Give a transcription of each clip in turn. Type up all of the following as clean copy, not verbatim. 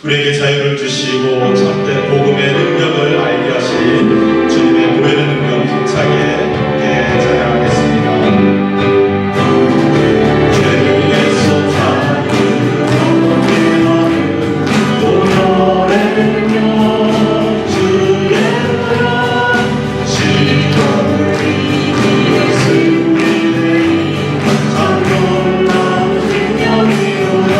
우리에게 자유를 주시고 참된 복음의 능력을 알게 하신 주님의 보혈의 능력 힘차게 함께 찬양하겠습니다. 죄에서 자유롭게 하는 보혈의 능력 주의 보혈 시험을 이기는 승리의 참 놀라운 능력이로다.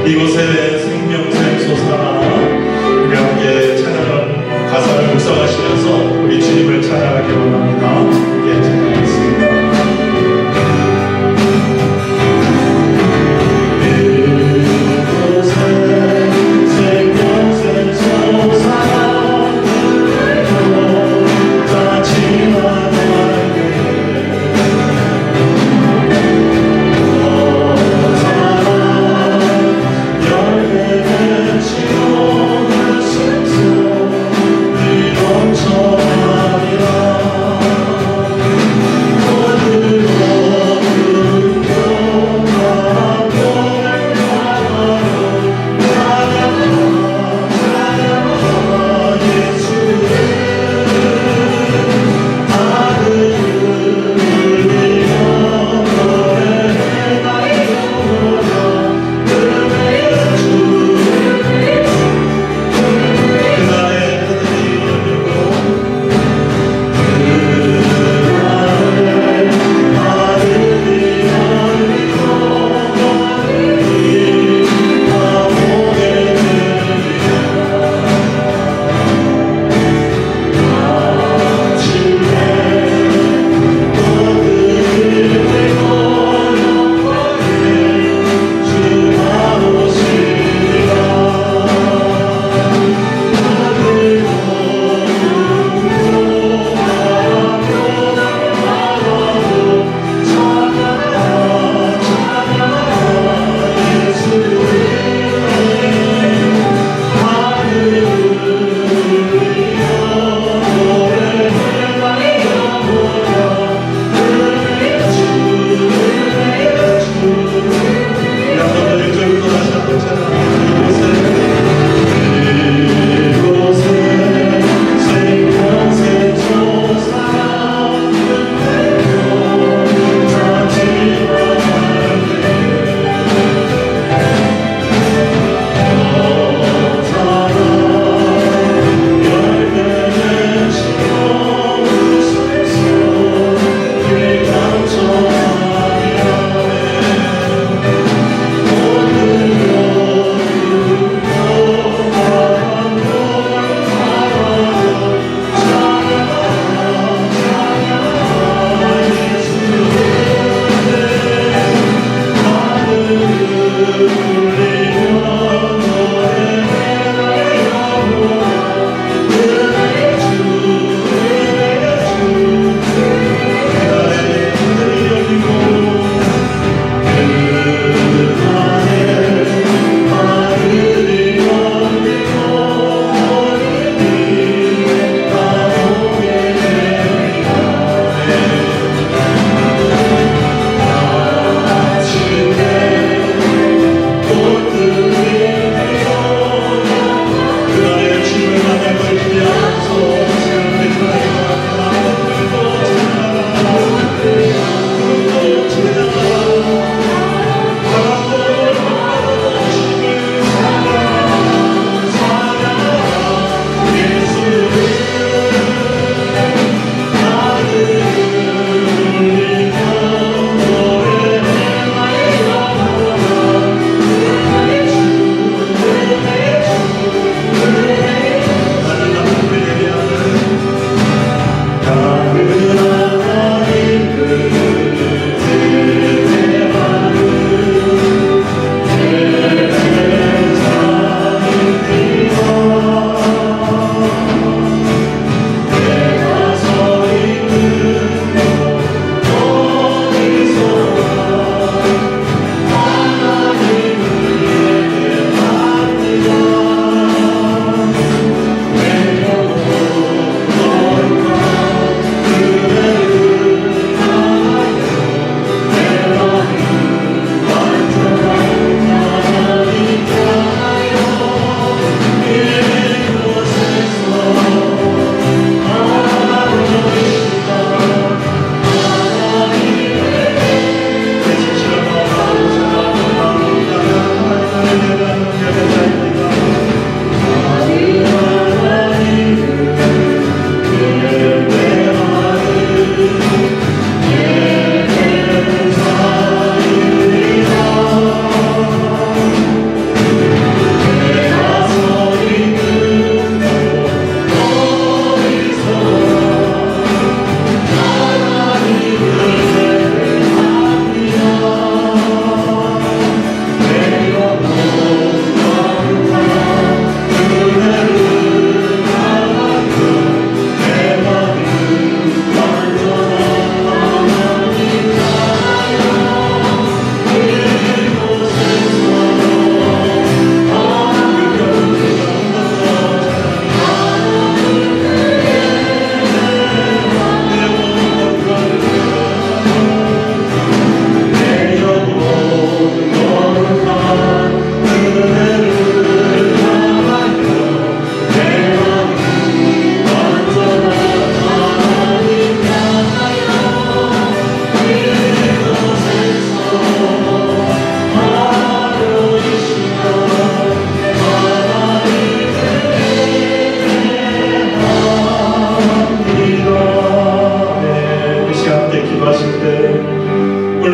이곳에 생명샘 솟아나 우리 함께 찬양하는 가사를 묵상하시면서 우리 주님을 찬양하기 원합니다. 함께 찬양하겠습니다. 저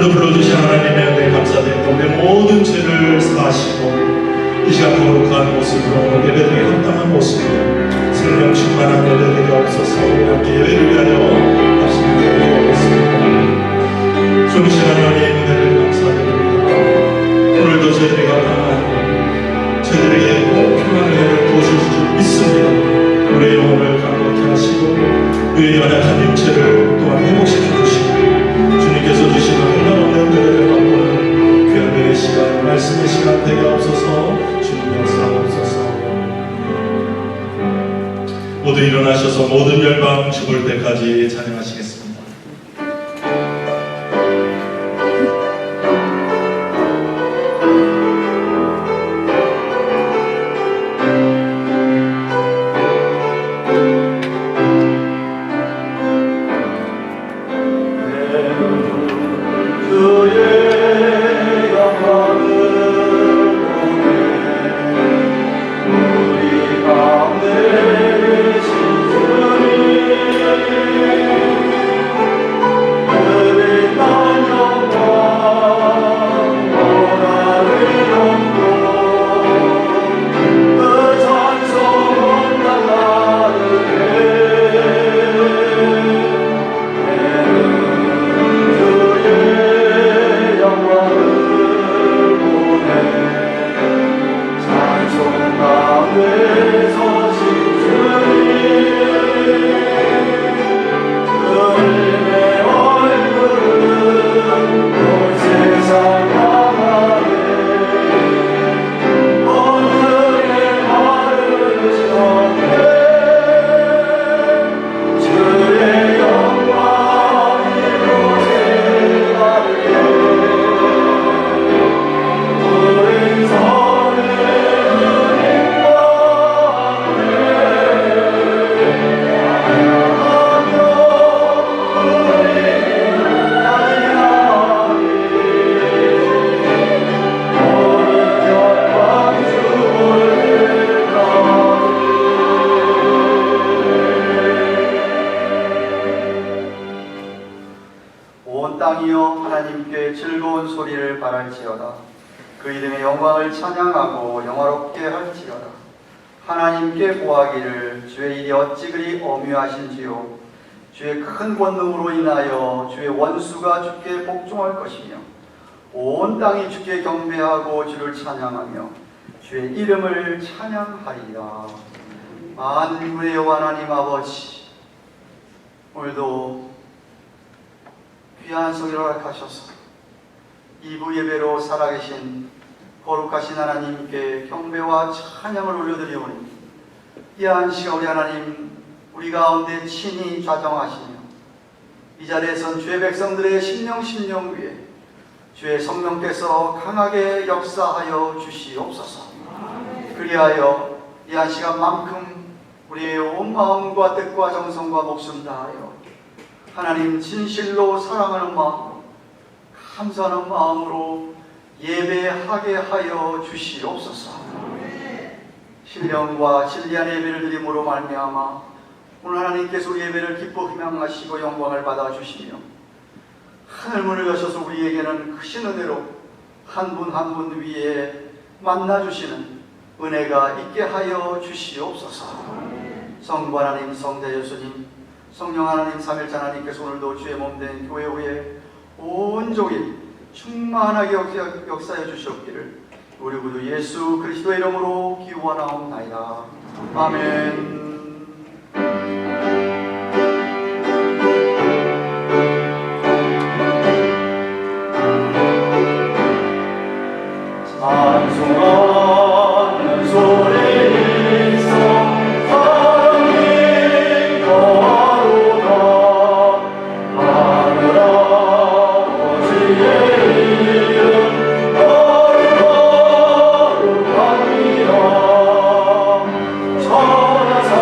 오늘도 불러주신 하나님의 은혜 감사드립니다. 우리의 모든 죄를 사하시고 이 시간 거룩한 모습으로 예배드리기 합당한 모습으로 성령 충만한 예배드리기 없어서 함께 예배를 위하여 합심하겠습니다. 주신 하나님의 은혜를 감사드립니다. 오늘도 저희들이 합당한 저희들에게 꼭 필요한 은혜를 부어주실 줄 믿습니다. 우리의 영혼을 강건케 하시고 우리의 연약한 육체를 또한 회복시켜 주시고 주님께서 주시는 놀라운 은혜를 맛보는 귀한 은혜의 시간, 말씀의 시간 되게 없어서 주님 역사하옵소서. 모두 일어나셔서 모든 열방 죽을 때까지 찬양하시겠습니다. 하나님께 즐거운 소리를 바랄지어다. 그 이름의 영광을 찬양하고 영화롭게 할지어다. 하나님께 고하기를 주의 일이 어찌 그리 엄유하신지요. 주의 큰 권능으로 인하여 주의 원수가 주께 복종할 것이며 온 땅이 주께 경배하고 주를 찬양하며 주의 이름을 찬양하리라. 만군의 여호와 하나님 아버지, 오늘도 귀한 성의를 허락하셔서 2부 예배로 살아계신 거룩하신 하나님께 경배와 찬양을 올려드리오니 귀한 시간 우리 하나님 우리 가운데 친히 좌정하시며 이 자리에 선 주의 백성들의 심령 위에 주의 성령께서 강하게 역사하여 주시옵소서. 그리하여 이 한 시간만큼 우리의 온 마음과 뜻과 정성과 목숨 다하여 하나님 진실로 사랑하는 마음으로 감사하는 마음으로 예배하게 하여 주시옵소서. 신령과 진리한 예배를 드림으로 말미암아 오늘 하나님께서 우리 예배를 기뻐 희망하시고 영광을 받아주시며 하늘문을 여셔서 우리에게는 크신 은혜로 한 분 한 분 위에 만나주시는 은혜가 있게 하여 주시옵소서. 성부 하나님, 성자 예수님, 성령 하나님, 삼일째 하나님께서 오늘도 주의 몸된 교회 후에 온종일 충만하게 역사해 주시옵기를 우리 구주 예수 그리스도의 이름으로 기원하옵나이다. 아멘. 찬송하는 소리 천하사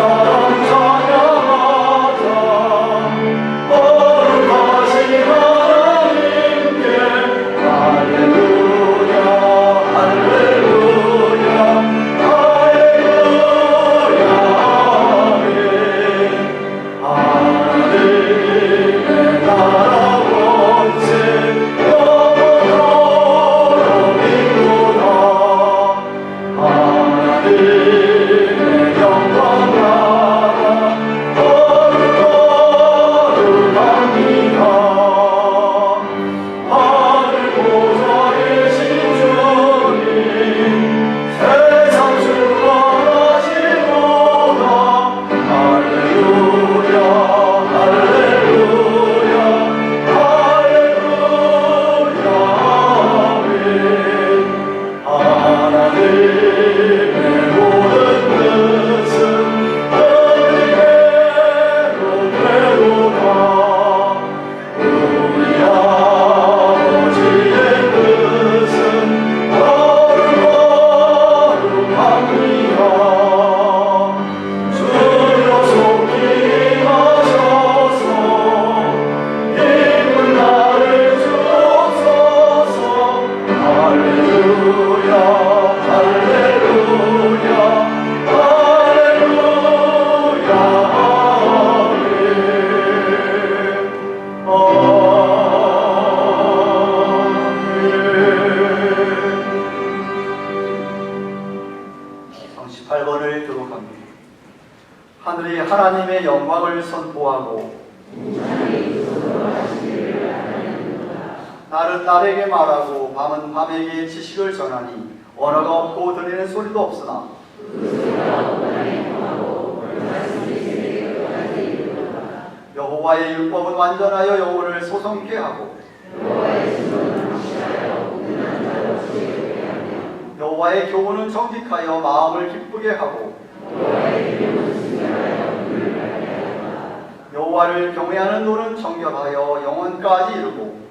구하고 날은 날에게 말하고 밤은 밤에게 지식을 전하니 언어가 없고 들리는 소리도 없으나 여호와의 율법은 완전하여 영혼을 소성케 하고 여호와의 교훈은 정직하여 마음을 기쁘게 하고 여호와를 경외하는 노는 정결하여 영원까지 이르고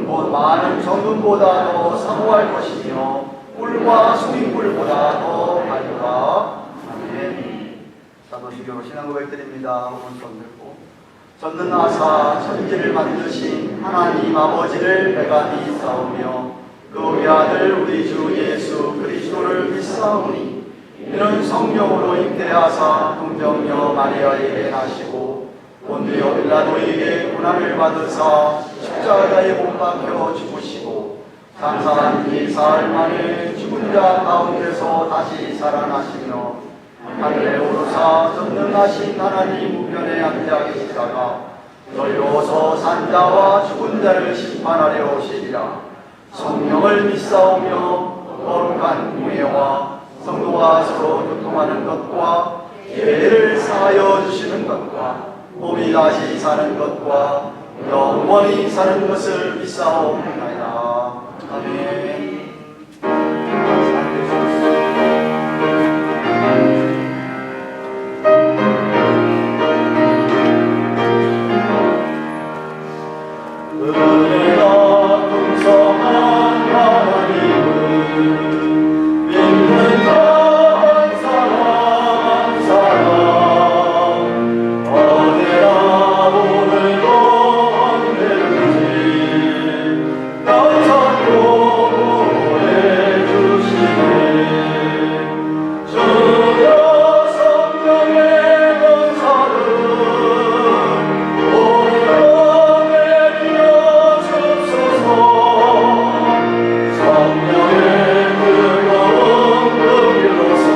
곧 많은 정금보다 더 사모할 것이며 꿀과 수익꿀보다 더 밝으라. 아멘. 자도식으로 신앙 고백드립니다. 오른손 들고 전능하사 천지를 만드신 하나님 아버지를 내가 믿사오며 그 외아들 우리 주 예수 그리스도를 믿사오니 이는 성령으로 잉태하사 동정녀 마리아에게 나시고 본디오 빌라도에게 고난을 받으사 십자가에 못 박혀 죽으시고 장사한 뒤 사흘 만에 죽은 자 가운데서 다시 살아나시며 하늘에 오르사 전능하신 하나님 우편에 앉아 계시다가 널려서 산자와 죽은 자를 심판하려 오시리라. 성령을 믿사오며 거룩한 공예와 성도가 서로 교통하는 것과 예를 사하여 주시는 것과 몸이 다시 사는 것과 영원히 사는 것을 믿사옵나이다. 아멘. 은혜가 풍성한 하나님은 믿는 한 사람 한 사람 어디나 오늘도 언제든지 나타나고 구원해 주시네. 주여 성령의 은사를 오늘도 내려 주소서. 성령의 뜨거운 불로서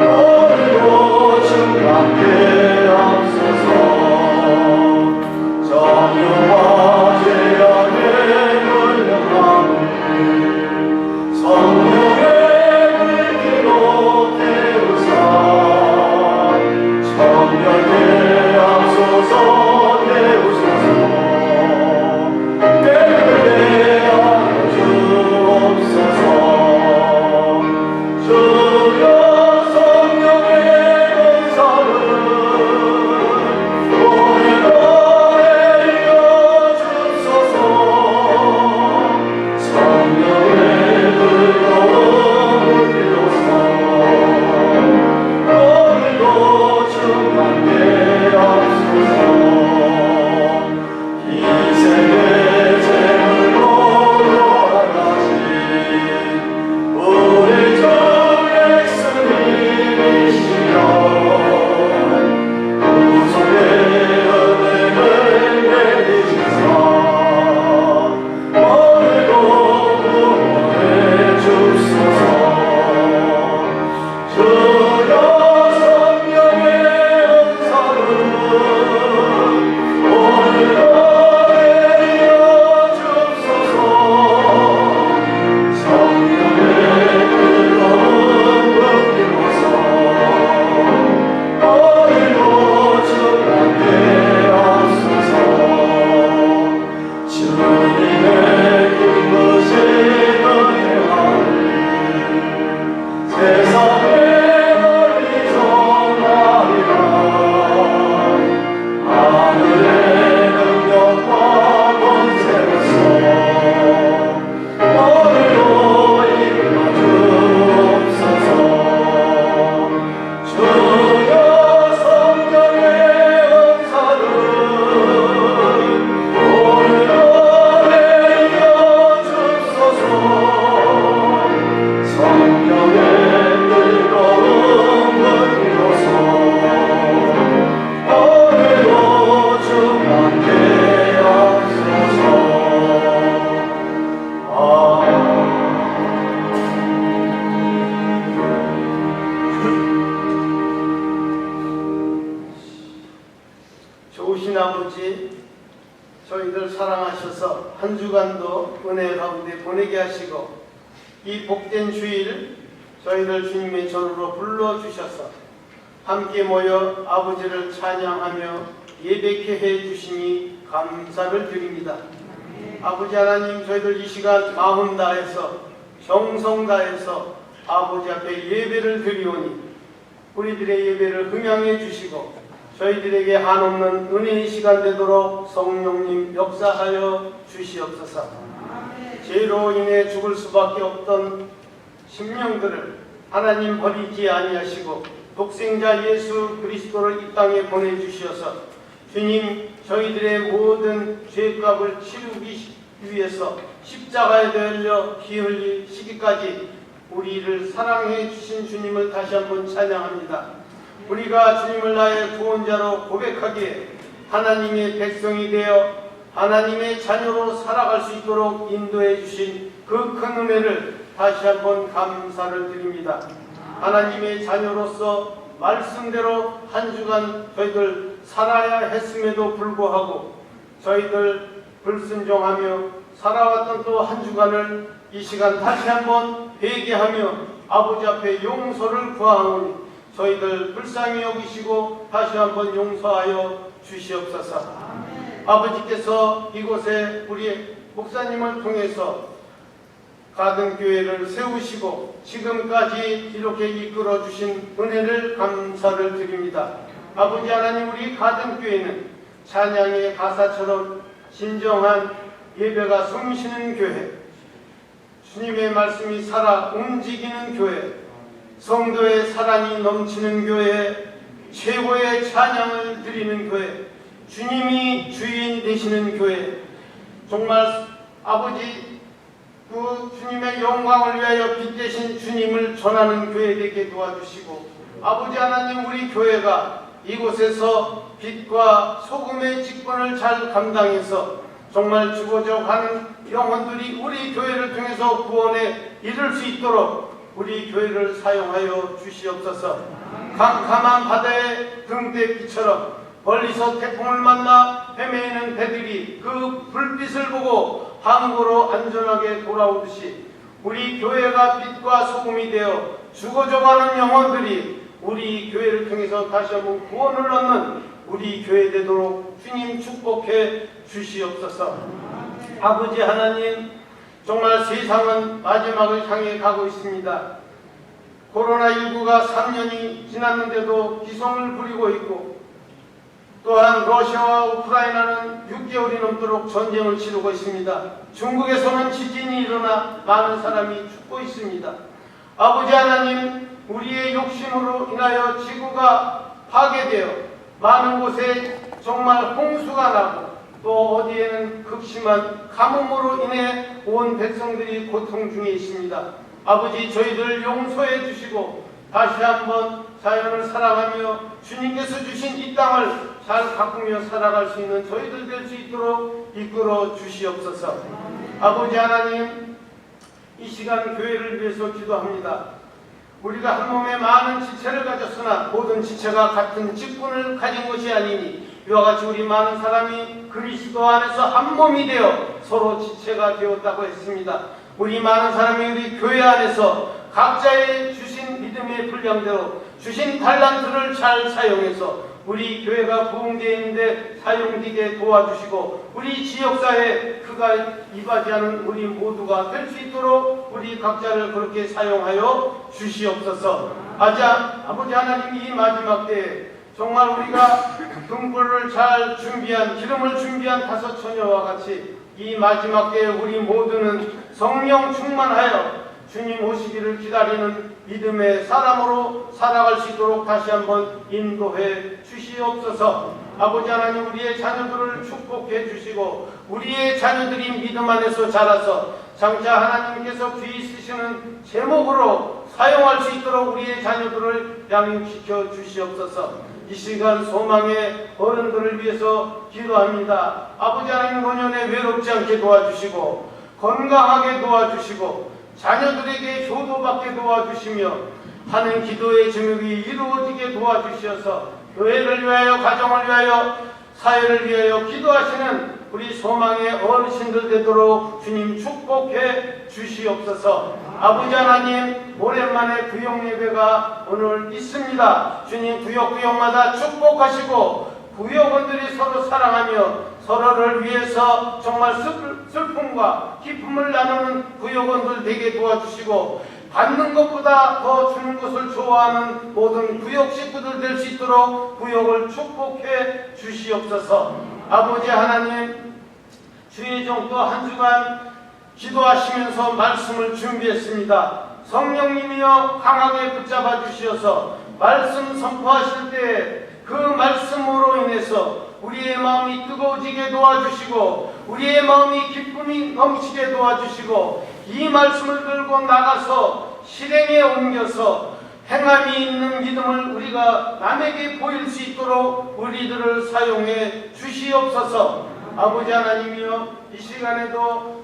오늘도 충만케 하소서. 정욕과 죄악의 물량함을 성령의 불길로 태우사 정결케 하소서. 태우소서. 깨끗게 하여 주옵소서. 주여 성령의 은사를 오늘도 내려 주소서. 성령의 뜨거운 불로서 오늘도 충만케 하소서. 이 세계 제물로 돌아가신 우리 주 예수님이시여 구속의 은혜를 내리시사 오늘도 구원해 주소서. 주여 성령의 은사를 오늘도 내려 주소서. 성령의 뜨거운 불길로서 오늘도 충만케 하소서. 주님의 기쁘신 은혜와를 세상에 사랑하셔서 한 주간도 은혜 가운데 보내게 하시고 이 복된 주일 저희를 주님의 전으로 불러주셔서 함께 모여 아버지를 찬양하며 예배케 해주시니 감사를 드립니다. 아버지 하나님, 저희들 이 시간 마음 다해서 정성 다해서 아버지 앞에 예배를 드리오니 우리들의 예배를 흥양해 주시고 저희들에게 한없는 은혜의 시간 되도록 성령님 역사하여 주시옵소서. 죄로 인해 죽을 수밖에 없던 심령들을 하나님 버리지 아니하시고 독생자 예수 그리스도를 이 땅에 보내주시어서 주님, 저희들의 모든 죄값을 치르기 위해서 십자가에 달려 피 흘릴 시기까지 우리를 사랑해 주신 주님을 다시 한번 찬양합니다. 우리가 주님을 나의 구원자로 고백하기에 하나님의 백성이 되어 하나님의 자녀로 살아갈 수 있도록 인도해 주신 그 큰 은혜를 다시 한번 감사를 드립니다. 하나님의 자녀로서 말씀대로 한 주간 저희들 살아야 했음에도 불구하고 저희들 불순종하며 살아왔던 또 한 주간을 이 시간 다시 한번 회개하며 아버지 앞에 용서를 구하오니 저희들 불쌍히 여기시고 다시 한번 용서하여 주시옵소서. 아버지께서 이곳에 우리 목사님을 통해서 가든교회를 세우시고 지금까지 이렇게 이끌어 주신 은혜를 감사를 드립니다. 아버지 하나님, 우리 가든교회는 찬양의 가사처럼 진정한 예배가 숨쉬는 교회, 주님의 말씀이 살아 움직이는 교회, 성도의 사랑이 넘치는 교회, 최고의 찬양을 드리는 교회, 주님이 주인 되시는 교회, 정말 아버지 그 주님의 영광을 위하여 빛 되신 주님을 전하는 교회 되게 도와주시고, 아버지 하나님, 우리 교회가 이곳에서 빛과 소금의 직분을 잘 감당해서 정말 죽어져 가는 영혼들이 우리 교회를 통해서 구원에 이를 수 있도록 우리 교회를 사용하여 주시옵소서. 캄캄한 바다의 등대빛처럼 멀리서 태풍을 만나 헤매이는 배들이 그 불빛을 보고 항구로 안전하게 돌아오듯이 우리 교회가 빛과 소금이 되어 죽어져가는 영혼들이 우리 교회를 통해서 다시 한번 구원을 얻는 우리 교회 되도록 주님 축복해 주시옵소서. 아버지 하나님, 정말 세상은 마지막을 향해 가고 있습니다. 코로나19가 3년이 지났는데도 기성을 부리고 있고, 또한 러시아와 우크라이나는 6개월이 넘도록 전쟁을 치르고 있습니다. 중국에서는 지진이 일어나 많은 사람이 죽고 있습니다. 아버지 하나님, 우리의 욕심으로 인하여 지구가 파괴되어 많은 곳에 정말 홍수가 나고 또 어디에는 극심한 가뭄으로 인해 온 백성들이 고통 중에 있습니다. 아버지, 저희들 용서해 주시고 다시 한번 자연을 사랑하며 주님께서 주신 이 땅을 잘 가꾸며 살아갈 수 있는 저희들 될 수 있도록 이끌어 주시옵소서. 아버지 하나님, 이 시간 교회를 위해서 기도합니다. 우리가 한 몸에 많은 지체를 가졌으나 모든 지체가 같은 직분을 가진 것이 아니니 이와 같이 우리 많은 사람이 그리스도 안에서 한 몸이 되어 서로 지체가 되었다고 했습니다. 우리 많은 사람이 우리 교회 안에서 각자의 주신 믿음의 분량대로 주신 달란트를 잘 사용해서 우리 교회가 부흥되어 있는데 사용되게 도와주시고 우리 지역사회에 그가 이바지하는 우리 모두가 될 수 있도록 우리 각자를 그렇게 사용하여 주시옵소서. 아버지 하나님, 이 마지막 때에 정말 우리가 등불을 잘 준비한, 기름을 준비한 5 처녀와 같이 이 마지막 때에 우리 모두는 성령 충만하여 주님 오시기를 기다리는 믿음의 사람으로 살아갈 수 있도록 다시 한번 인도해 주시옵소서. 아버지 하나님, 우리의 자녀들을 축복해 주시고 우리의 자녀들이 믿음 안에서 자라서 장차 하나님께서 귀 쓰시는 제목으로 사용할 수 있도록 우리의 자녀들을 양육시켜 주시옵소서. 이 시간 소망의 어른들을 위해서 기도합니다. 아버지 하나님, 노년에 외롭지 않게 도와주시고 건강하게 도와주시고 자녀들에게 효도받게 도와주시며 하는 기도의 제목이 이루어지게 도와주셔서 교회를 위하여, 가정을 위하여, 사회를 위하여 기도하시는 우리 소망의 어르신들 되도록 주님 축복해 주시옵소서. 아버지 하나님, 오랜만에 구역 예배가 오늘 있습니다. 주님 구역마다 축복하시고 구역원들이 서로 사랑하며 서로를 위해서 정말 슬픔과 기쁨을 나누는 구역원들 되게 도와주시고 받는 것보다 더 주는 것을 좋아하는 모든 구역 식구들 될 수 있도록 구역을 축복해 주시옵소서. 아버지 하나님, 주의 종도 한 주간 기도하시면서 말씀을 준비했습니다. 성령님이여 강하게 붙잡아 주시어서 말씀 선포하실 때 그 말씀으로 인해서 우리의 마음이 뜨거워지게 도와주시고 우리의 마음이 기쁨이 넘치게 도와주시고 이 말씀을 들고 나가서 실행에 옮겨서 행함이 있는 믿음을 우리가 남에게 보일 수 있도록 우리들을 사용해 주시옵소서. 아버지 하나님이여, 이 시간에도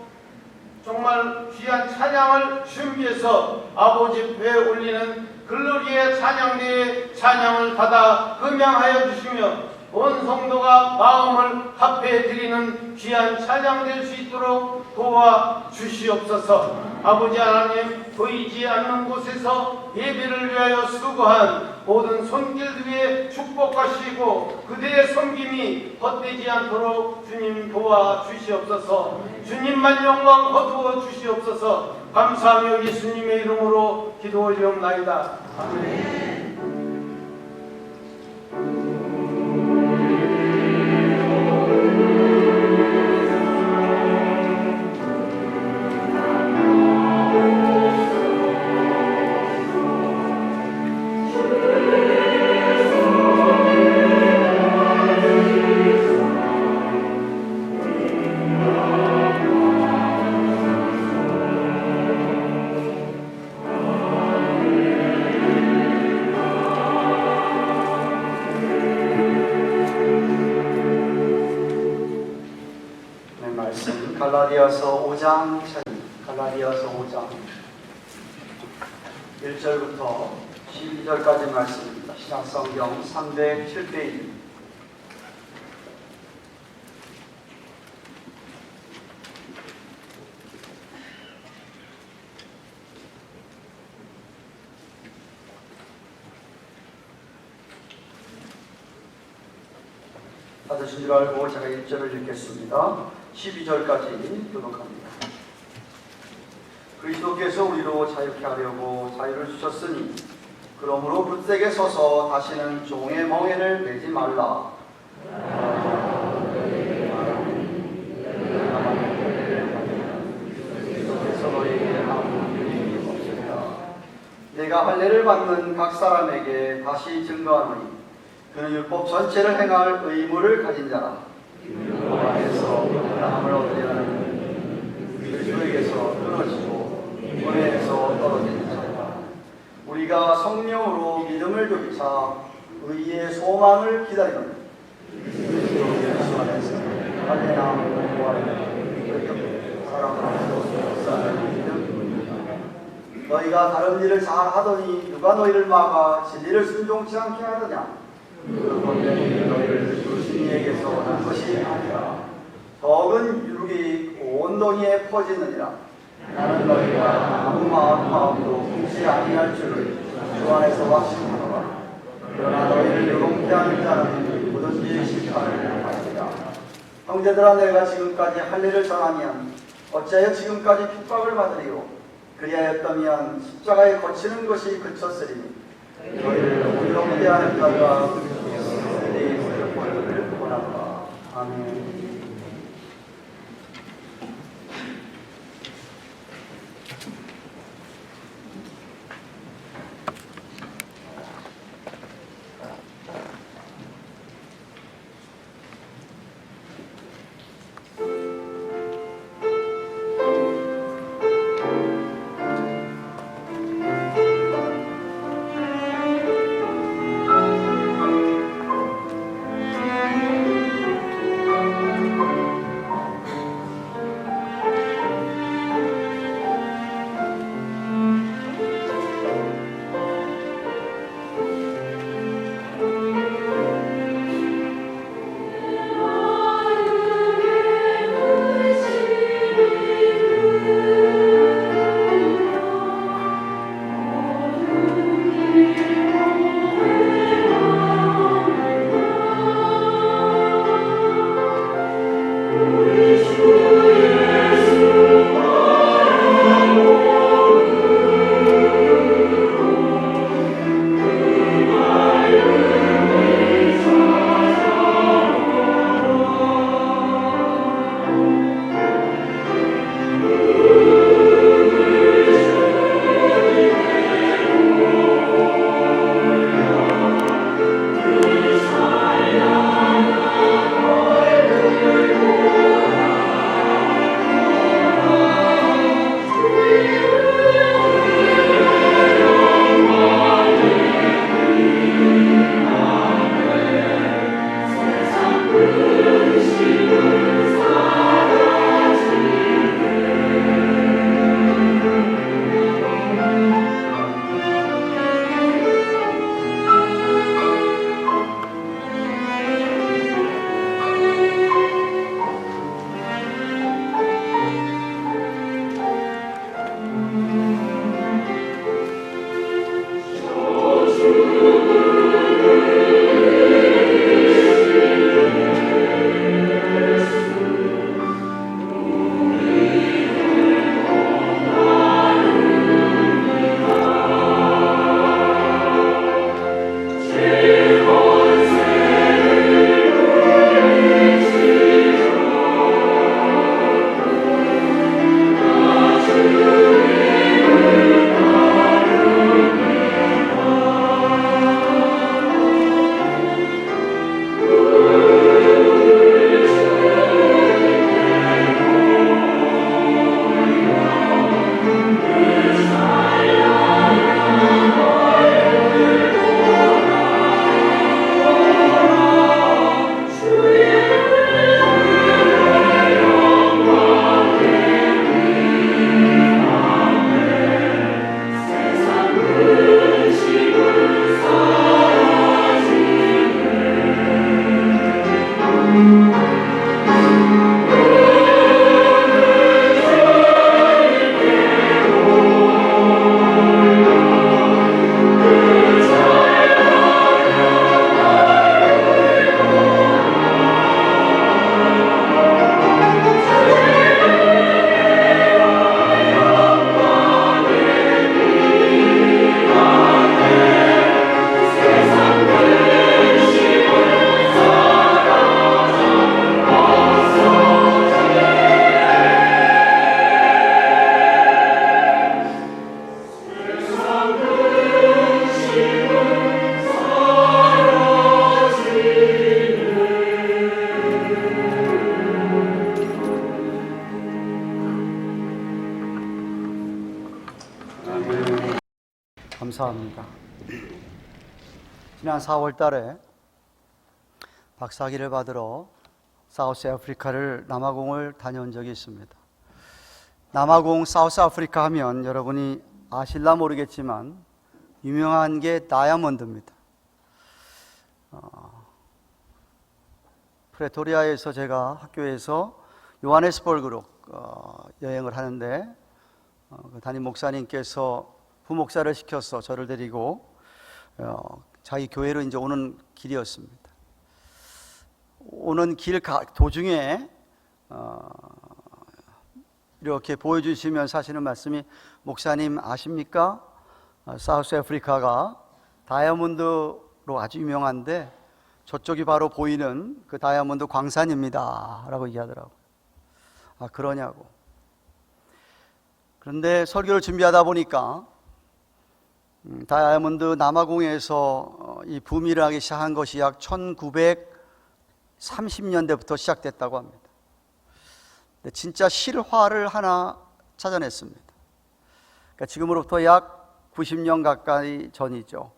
정말 귀한 찬양을 준비해서 아버지 배에 올리는 글로리의 찬양대의 찬양을 받아 음양하여 주시며 온 성도가 마음을 합해 드리는 귀한 찬양 될 수 있도록 도와주시옵소서. 아버지 하나님, 보이지 않는 곳에서 예배를 위하여 수고한 모든 손길 위에 축복하시고 그들의 섬김이 헛되지 않도록 주님 도와주시옵소서. 주님만 영광 거두어 주시옵소서. 감사하며 예수님의 이름으로 기도 올리옵나이다. 아멘. 갈라디아서 5장 1절부터 12절까지 말씀입니다. 신약성경 307페이지. 받으신 줄 알고 제가 1절을 읽겠습니다. 12절까지 교독합니다. 그리스도께서 우리로 자유케 하려고 자유를 주셨으니 그러므로 굳세게 서서 다시는 종의 멍에를 매지 말라. 그리스도께서 너희에게 아무 유익이 없으리라. 내가 할례를 받는 각 사람에게 다시 증거하노니 그는 율법 전체를 행할 의무를 가진 자라. 안에서 하나님을 얻으려는 그리스도에게서 끊어지고 은혜에서 떨어진 자라. 우리가 성령으로 믿음을 교차 의의 소망을 기다리는 그리스도 예수 안에서 할례나 공부하는 사랑하는 사는 믿음. 너희가 다른 일을 잘 하더니 누가 너희를 막아 진리를 순종치 않게 하느냐? 그 권능이 너희를 주신이에게서 난 것이 아니라 적은 율이 온 동이에 퍼지느니라. 나는 너희가 아무 마음도 품지 아니할 줄을 주 안에서 확신하노라. 그러나 너희를 요동케 하는 자는 누구든지 심판을 받으리라. 형제들아, 내가 지금까지 할례를 전하면 어찌하여 지금까지 핍박을 받으리요? 그리하였다면 십자가에 거치는 것이 그쳤으리니 너희를 온전케 하는 자가 내 권을 원한다. 아멘. 감사합니다. 지난 4월 달에 박사학위를 받으러 사우스 아프리카를 남아공을 다녀온 적이 있습니다. 남아공 사우스 아프리카 하면 여러분이 아실라 모르겠지만 유명한 게 다이아몬드입니다. 프레토리아에서 제가 학교에서 요하네스버그로 여행을 하는데 그 담임 목사님께서 부목사를 시켜서 저를 데리고 자기 교회로 이제 오는 길이었습니다. 오는 길 도중에 이렇게 보여주시면서 하시는 말씀이, 목사님 아십니까? 사우스 아프리카가 다이아몬드로 아주 유명한데 저쪽이 바로 보이는 그 다이아몬드 광산입니다 라고 얘기하더라고요. 아, 그러냐고. 그런데 설교를 준비하다 보니까 다이아몬드 남아공에서 이 붐이 일어나기 시작한 것이 약 1930년대부터 시작됐다고 합니다. 근데 진짜 실화를 하나 찾아냈습니다. 그러니까 지금으로부터 약 90년 가까이 전이죠.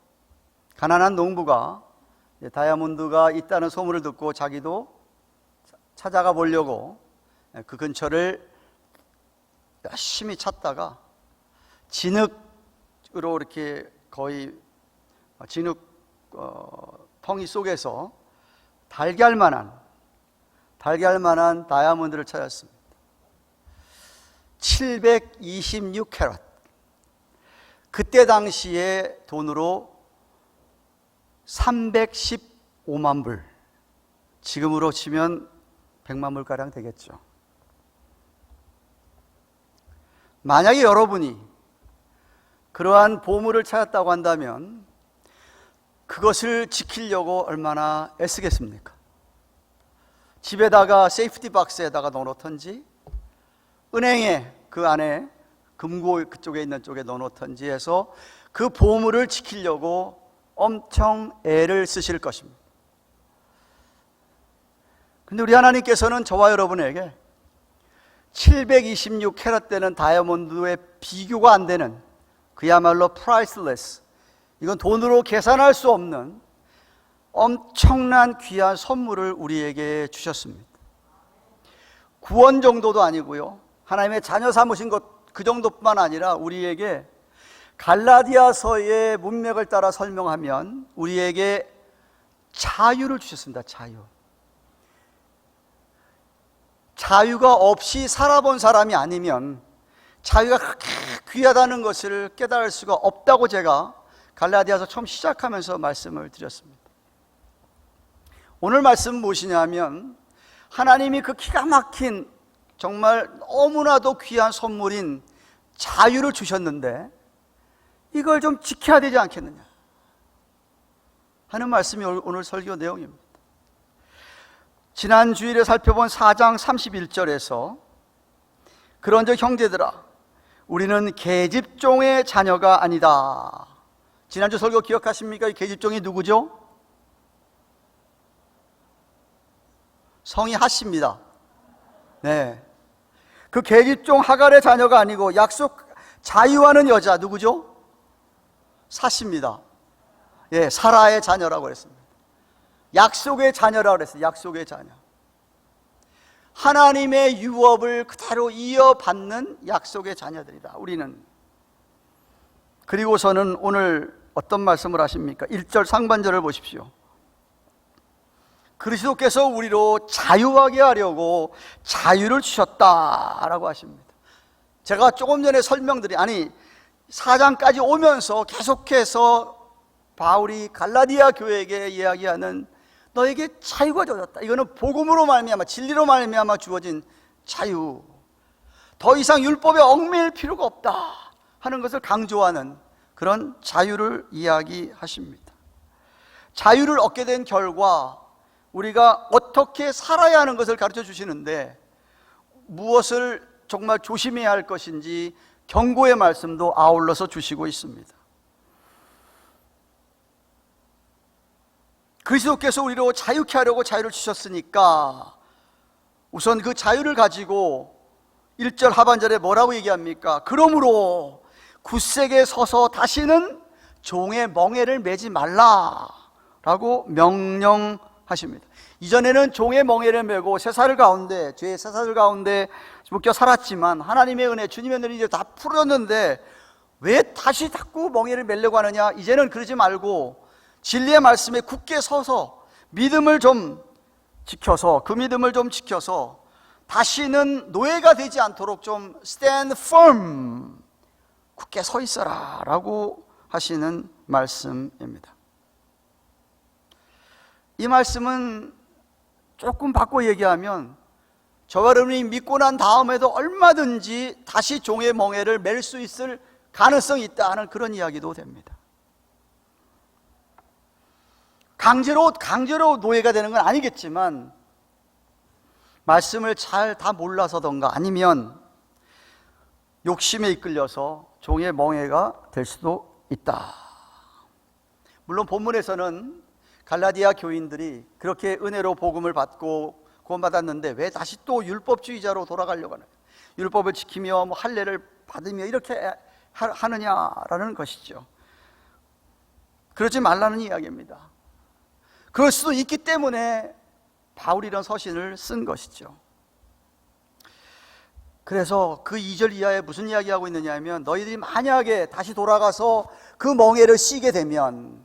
가난한 농부가 다이아몬드가 있다는 소문을 듣고 자기도 찾아가 보려고 그 근처를 열심히 찾다가 진흙으로 이렇게 거의 진흙 덩이 속에서 달걀만한 다이아몬드를 찾았습니다. 726캐럿. 그때 당시에 돈으로 315만 불, 지금으로 치면 100만 불가량 되겠죠. 만약에 여러분이 그러한 보물을 찾았다고 한다면 그것을 지키려고 얼마나 애쓰겠습니까? 집에다가 세이프티 박스에다가 넣어놓던지, 은행에 그 안에 금고 그쪽에 있는 쪽에 넣어놓던지 해서 그 보물을 지키려고 엄청 애를 쓰실 것입니다. 근데 우리 하나님께서는 저와 여러분에게 726캐럿 되는 다이아몬드에 비교가 안 되는, 그야말로 priceless, 이건 돈으로 계산할 수 없는 엄청난 귀한 선물을 우리에게 주셨습니다. 구원 정도도 아니고요, 하나님의 자녀 삼으신 것 그 정도뿐만 아니라 우리에게 갈라디아서의 문맥을 따라 설명하면 우리에게 자유를 주셨습니다. 자유가 없이 살아본 사람이 아니면 자유가 그렇게 귀하다는 것을 깨달을 수가 없다고 제가 갈라디아서 처음 시작하면서 말씀을 드렸습니다. 오늘 말씀은 무엇이냐면, 하나님이 그 기가 막힌 정말 너무나도 귀한 선물인 자유를 주셨는데 이걸 좀 지켜야 되지 않겠느냐 하는 말씀이 오늘 설교 내용입니다. 지난 주일에 살펴본 4장 31절에서 그런즉 형제들아, 우리는 계집종의 자녀가 아니다. 지난주 설교 기억하십니까? 이 계집종이 누구죠? 성이 핫입니다. 네. 그 계집종 하갈의 자녀가 아니고 약속 자유하는 여자 누구죠? 삿입니다. 예, 사라의 자녀라고 그랬습니다. 약속의 자녀라고 그랬어요. 약속의 자녀. 하나님의 유업을 그대로 이어받는 약속의 자녀들이다, 우리는. 그리고서는 오늘 어떤 말씀을 하십니까? 1절 상반절을 보십시오. 그리스도께서 우리로 자유하게 하려고 자유를 주셨다라고 하십니다. 제가 조금 전에 설명드린, 4장까지 오면서 계속해서 바울이 갈라디아 교회에게 이야기하는 너에게 자유가 주어졌다. 이거는 복음으로 말미암아, 진리로 말미암아 주어진 자유. 더 이상 율법에 얽매일 필요가 없다 하는 것을 강조하는 그런 자유를 이야기하십니다. 자유를 얻게 된 결과 우리가 어떻게 살아야 하는 것을 가르쳐 주시는데, 무엇을 정말 조심해야 할 것인지 경고의 말씀도 아울러서 주시고 있습니다. 그리스도께서 우리로 자유케 하려고 자유를 주셨으니까 우선 그 자유를 가지고 1절 하반절에 뭐라고 얘기합니까? 그러므로 굳세게 서서 다시는 종의 멍에를 매지 말라라고 명령하십니다. 이전에는 종의 멍에를 메고 쇠사슬 가운데, 죄의 쇠사슬 가운데 묶여 살았지만 하나님의 은혜, 주님의 은혜를 이제 다 풀었는데 왜 다시 자꾸 멍에를 매려고 하느냐? 이제는 그러지 말고 진리의 말씀에 굳게 서서 믿음을 좀 지켜서, 그 믿음을 좀 지켜서 다시는 노예가 되지 않도록 좀 stand firm, 굳게 서 있어라 라고 하시는 말씀입니다. 이 말씀은 조금 바꿔 얘기하면 저와 여러분이 믿고 난 다음에도 얼마든지 다시 종의 멍에를 맬 수 있을 가능성이 있다 하는 그런 이야기도 됩니다. 강제로 노예가 되는 건 아니겠지만 말씀을 잘 다 몰라서던가 아니면 욕심에 이끌려서 종의 멍에가 될 수도 있다. 물론 본문에서는 갈라디아 교인들이 그렇게 은혜로 복음을 받고 구원받았는데 왜 다시 또 율법주의자로 돌아가려고 하느냐, 율법을 지키며 뭐 할례를 받으며 이렇게 하느냐라는 것이죠. 그러지 말라는 이야기입니다. 그럴 수도 있기 때문에 바울이 이런 서신을 쓴 것이죠. 그래서 그 2절 이하에 무슨 이야기하고 있느냐 하면, 너희들이 만약에 다시 돌아가서 그 멍에를 씌게 되면,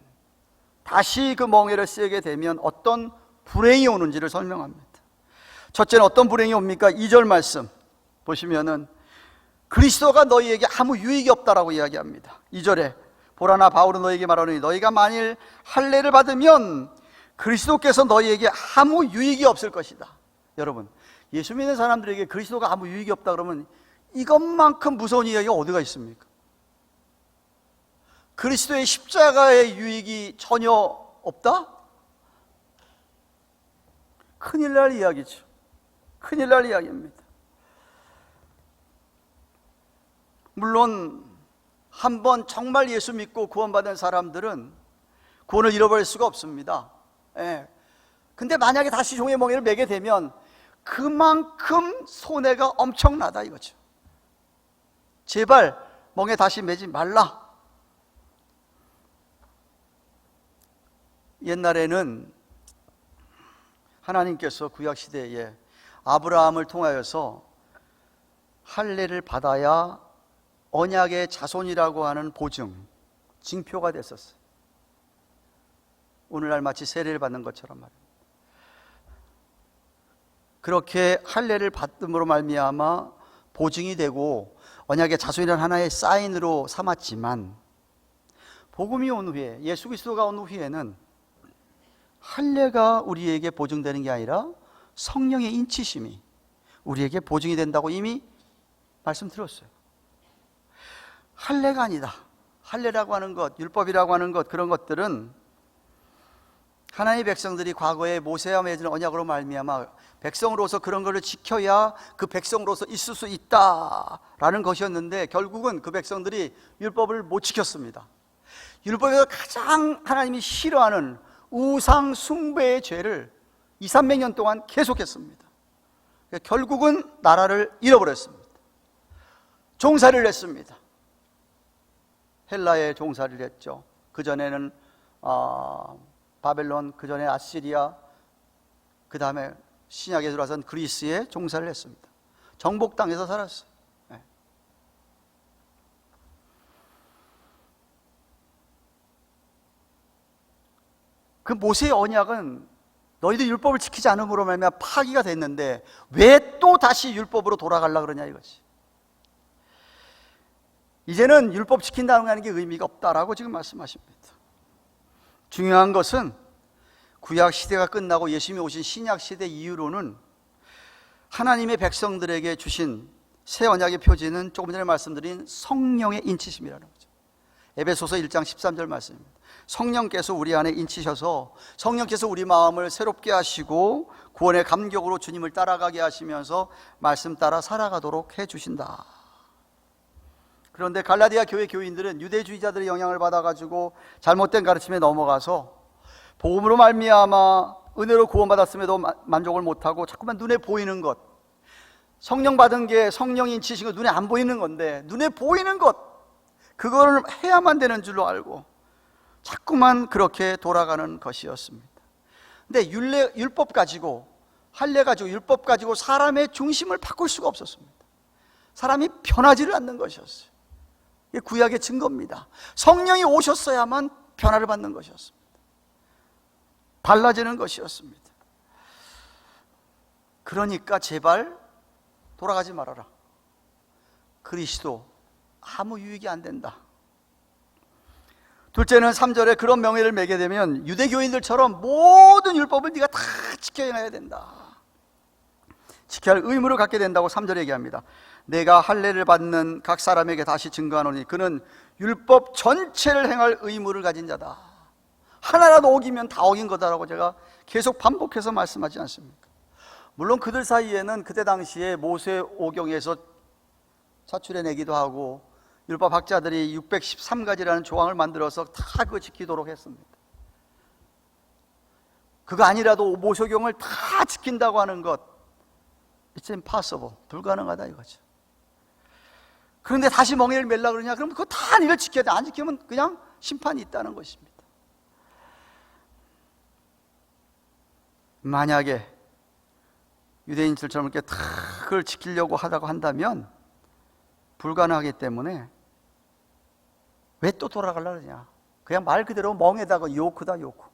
다시 그 멍에를 씌게 되면 어떤 불행이 오는지를 설명합니다. 첫째는 어떤 불행이 옵니까? 2절 말씀 보시면은 그리스도가 너희에게 아무 유익이 없다라고 이야기합니다. 2절에 보라나 바울은 너희에게 말하노니 너희가 만일 할례를 받으면 그리스도께서 너희에게 아무 유익이 없을 것이다. 여러분, 예수 믿는 사람들에게 그리스도가 아무 유익이 없다 그러면 이것만큼 무서운 이야기가 어디가 있습니까? 그리스도의 십자가의 유익이 전혀 없다? 큰일 날 이야기죠. 큰일 날 이야기입니다. 물론 한번 정말 예수 믿고 구원받은 사람들은 구원을 잃어버릴 수가 없습니다. 예. 근데 만약에 다시 종의 멍에를 매게 되면 그만큼 손해가 엄청나다 이거죠. 제발 멍에 다시 매지 말라. 옛날에는 하나님께서 구약시대에 아브라함을 통하여서 할례를 받아야 언약의 자손이라고 하는 보증, 징표가 됐었어요. 오늘날 마치 세례를 받는 것처럼 말입니다. 그렇게 할례를 받음으로 말미암아 보증이 되고 언약의 자손이라는 하나의 사인으로 삼았지만, 복음이 온 후에, 예수 그리스도가 온 후에는 할례가 우리에게 보증되는 게 아니라 성령의 인치심이 우리에게 보증이 된다고 이미 말씀드렸어요. 할례가 아니다. 할례라고 하는 것, 율법이라고 하는 것, 그런 것들은 하나님의 백성들이 과거에 모세와 맺은 언약으로 말미암아 백성으로서 그런 것을 지켜야 그 백성으로서 있을 수 있다라는 것이었는데, 결국은 그 백성들이 율법을 못 지켰습니다. 율법에서 가장 하나님이 싫어하는 우상 숭배의 죄를 200~300년 동안 계속했습니다. 결국은 나라를 잃어버렸습니다. 종살이를 했습니다. 헬라에 종살이를 했죠. 그전에는 바벨론, 그전에 아시리아, 그 다음에 신약에 들어와선 그리스에 종살이를 했습니다. 정복당해서 살았어요. 네. 그 모세의 언약은 너희들 율법을 지키지 않음으로 말미암아 파기가 됐는데 왜 또 다시 율법으로 돌아가려고 그러냐 이거지. 이제는 율법 지킨다는 게 의미가 없다라고 지금 말씀하십니다. 중요한 것은 구약 시대가 끝나고 예수님이 오신 신약 시대 이후로는 하나님의 백성들에게 주신 새 언약의 표지는 조금 전에 말씀드린 성령의 인치심이라는 거죠. 에베소서 1장 13절 말씀입니다. 성령께서 우리 안에 인치셔서 성령께서 우리 마음을 새롭게 하시고 구원의 감격으로 주님을 따라가게 하시면서 말씀 따라 살아가도록 해주신다. 그런데 갈라디아 교회 교인들은 유대주의자들의 영향을 받아가지고 잘못된 가르침에 넘어가서 복음으로 말미암아 은혜로 구원받았음에도 만족을 못하고 자꾸만 눈에 보이는 것, 성령 받은 게 성령이 인치신 거 눈에 안 보이는 건데 눈에 보이는 것, 그거를 해야만 되는 줄로 알고 자꾸만 그렇게 돌아가는 것이었습니다. 근데 율법 가지고, 할례 가지고, 율법 가지고 사람의 중심을 바꿀 수가 없었습니다. 사람이 변하지를 않는 것이었어요. 이게 구약의 증거입니다. 성령이 오셨어야만 변화를 받는 것이었습니다. 달라지는 것이었습니다. 그러니까 제발 돌아가지 말아라. 그리스도 아무 유익이 안 된다. 둘째는 3절에 그런 명예를 매게 되면 유대교인들처럼 모든 율법을 네가 다 지켜야 된다. 지켜야 할 의무를 갖게 된다고 3절에 얘기합니다. 내가 할례를 받는 각 사람에게 다시 증거하노니 그는 율법 전체를 행할 의무를 가진 자다. 하나라도 어기면 다 어긴 거다라고 제가 계속 반복해서 말씀하지 않습니까? 물론 그들 사이에는 그때 당시에 모세오경에서 차출해내기도 하고 율법 학자들이 613가지라는 조항을 만들어서 다 그거 지키도록 했습니다. 그거 아니라도 모세오경을 다 지킨다고 하는 것, It's impossible, 불가능하다 이거죠. 그런데 다시 멍에를 멜라 그러냐? 그럼 그거 다 니를 지켜야 돼. 안 지키면 그냥 심판이 있다는 것입니다. 만약에 유대인들처럼 이렇게 다 그걸 지키려고 하다고 한다면 불가능하기 때문에 왜 또 돌아가려고 그러냐? 그냥 말 그대로 멍에다가 요크다, 요크.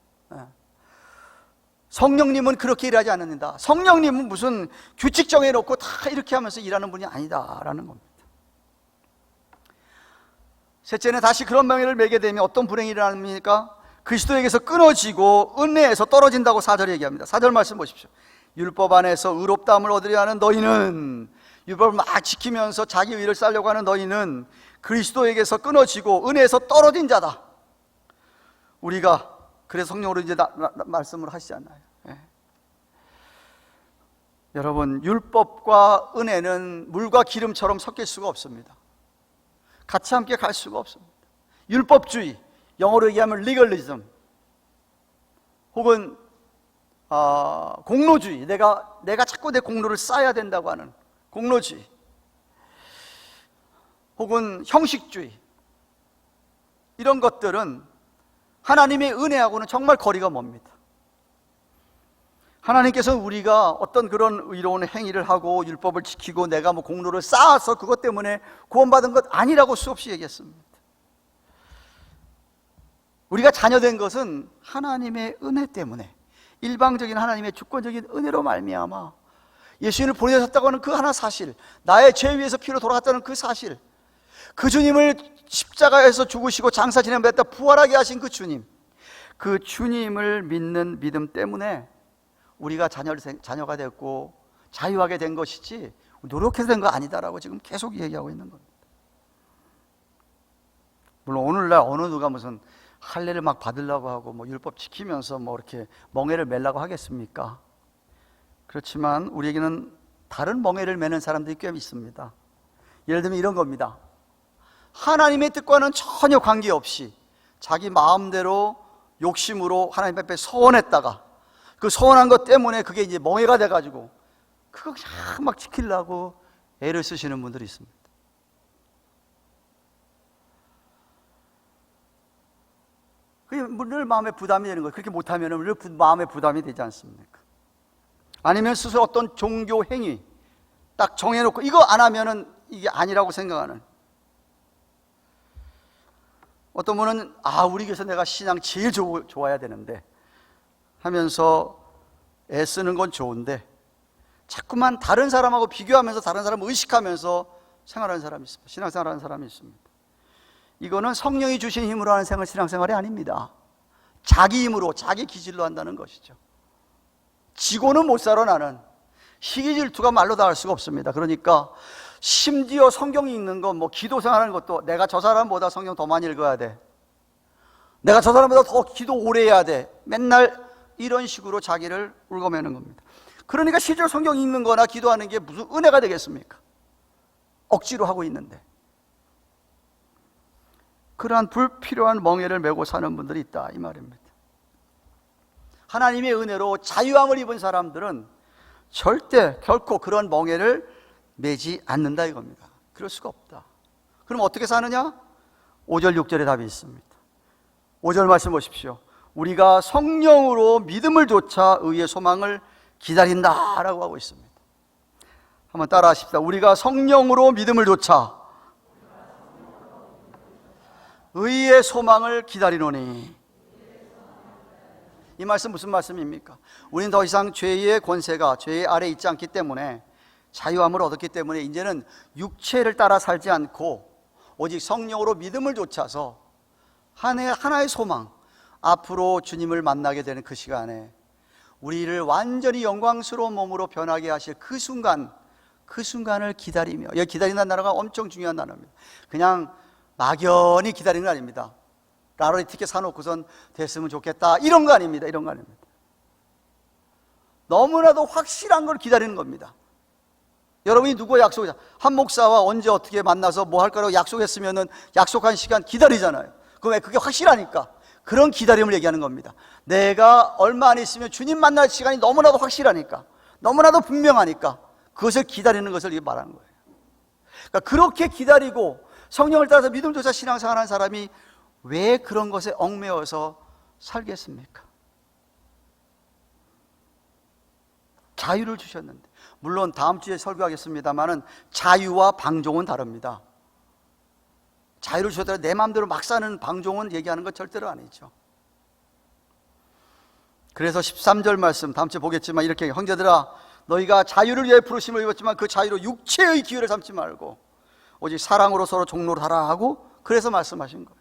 성령님은 그렇게 일하지 않는다. 성령님은 무슨 규칙 정해놓고 다 이렇게 하면서 일하는 분이 아니다라는 겁니다. 셋째는 다시 그런 명예를 매게 되면 어떤 불행이 일어납니까? 그리스도에게서 끊어지고 은혜에서 떨어진다고 4절에 얘기합니다. 4절 말씀 보십시오. 율법 안에서 의롭다함을 얻으려 하는 너희는, 율법을 막 지키면서 자기 의를 쌓으려고 하는 너희는 그리스도에게서 끊어지고 은혜에서 떨어진 자다. 우리가 그래서 성령으로 이제 말씀을 하시지 않나요? 예. 여러분, 율법과 은혜는 물과 기름처럼 섞일 수가 없습니다. 같이 함께 갈 수가 없습니다. 율법주의, 영어로 얘기하면 리걸리즘, 혹은 공로주의, 내가 자꾸 내 공로를 쌓아야 된다고 하는 공로주의, 혹은 형식주의, 이런 것들은 하나님의 은혜하고는 정말 거리가 멉니다. 하나님께서는 우리가 어떤 그런 의로운 행위를 하고 율법을 지키고 내가 뭐 공로를 쌓아서 그것 때문에 구원받은 것 아니라고 수없이 얘기했습니다. 우리가 자녀된 것은 하나님의 은혜 때문에, 일방적인 하나님의 주권적인 은혜로 말미암아 예수님을 보내셨다고 하는 그 하나 사실, 나의 죄 위에서 피로 돌아갔다는 그 사실, 그 주님을 십자가에서 죽으시고 장사 지내면서 부활하게 하신 그 주님, 그 주님을 믿는 믿음 때문에 우리가 자녀가 됐고 자유하게 된 것이지 노력해서 된 거 아니다라고 지금 계속 얘기하고 있는 겁니다. 물론 오늘날 어느 누가 무슨 할례를 막 받으려고 하고 뭐 율법 지키면서 뭐 이렇게 멍에를 매려고 하겠습니까? 그렇지만 우리에게는 다른 멍에를 매는 사람들이 꽤 있습니다. 예를 들면 이런 겁니다. 하나님의 뜻과는 전혀 관계없이 자기 마음대로 욕심으로 하나님 앞에 서원했다가 그 서원한 것 때문에 그게 이제 멍해가 돼가지고 그거 그냥 막 지키려고 애를 쓰시는 분들이 있습니다. 그게 늘 마음에 부담이 되는 거예요. 그렇게 못하면 늘 마음에 부담이 되지 않습니까? 아니면 스스로 어떤 종교 행위 딱 정해놓고 이거 안 하면은 이게 아니라고 생각하는, 어떤 분은 우리 교회에서 내가 신앙 제일 좋아야 되는데 하면서 애쓰는 건 좋은데 자꾸만 다른 사람하고 비교하면서 다른 사람을 의식하면서 생활하는 사람이 있습니다. 신앙생활하는 사람이 있습니다. 이거는 성령이 주신 힘으로 하는 신앙생활이 아닙니다. 자기 힘으로 자기 기질로 한다는 것이죠. 지고는 못 살아. 나는 시기 질투가 말로 다 할 수가 없습니다. 그러니까 심지어 성경 읽는 거, 뭐 기도 생활하는 것도 내가 저 사람보다 성경 더 많이 읽어야 돼, 내가 저 사람보다 더 기도 오래 해야 돼, 맨날 이런 식으로 자기를 울고매는 겁니다. 그러니까 실제로 성경 읽는 거나 기도하는 게 무슨 은혜가 되겠습니까? 억지로 하고 있는데. 그러한 불필요한 멍에를 메고 사는 분들이 있다 이 말입니다. 하나님의 은혜로 자유함을 입은 사람들은 절대 결코 그런 멍에를 매지 않는다 이겁니다. 그럴 수가 없다. 그럼 어떻게 사느냐? 5절 6절에 답이 있습니다. 5절 말씀 보십시오. 우리가 성령으로 믿음을 좇아 의의 소망을 기다린다라고 하고 있습니다. 한번 따라 하십시다. 우리가 성령으로 믿음을 좇아 의의 소망을 기다리노니. 이 말씀 무슨 말씀입니까? 우리는 더 이상 죄의 권세가 죄의 아래에 있지 않기 때문에, 자유함을 얻었기 때문에 이제는 육체를 따라 살지 않고 오직 성령으로 믿음을 좇아서 하나의 소망, 앞으로 주님을 만나게 되는 그 시간에 우리를 완전히 영광스러운 몸으로 변하게 하실 그 순간을 기다리며, 여기 기다린다는 단어가 엄청 중요한 단어입니다. 그냥 막연히 기다리는 거 아닙니다. 라로리 티켓 사놓고선 됐으면 좋겠다 이런 거 아닙니다. 이런 거 아닙니다. 너무나도 확실한 걸 기다리는 겁니다. 여러분이 누구와 약속이자 한 목사와 언제 어떻게 만나서 뭐 할 거라고 약속했으면은 약속한 시간 기다리잖아요. 그럼 왜? 그게 확실하니까. 그런 기다림을 얘기하는 겁니다. 내가 얼마 안 있으면 주님 만날 시간이 너무나도 확실하니까, 너무나도 분명하니까 그것을 기다리는 것을 말하는 거예요. 그러니까 그렇게 기다리고 성령을 따라서 믿음조차 신앙생활하는 사람이 왜 그런 것에 얽매여서 살겠습니까? 자유를 주셨는데, 물론 다음 주에 설교하겠습니다만은 자유와 방종은 다릅니다. 자유를 주셨다가 내 마음대로 막 사는 방종은 얘기하는 것 절대로 아니죠. 그래서 13절 말씀 다음 주에 보겠지만 이렇게, 형제들아 너희가 자유를 위해 부르심을 입었지만 그 자유로 육체의 기회를 삼지 말고 오직 사랑으로 서로 종로를 하라 하고, 그래서 말씀하신 거예요.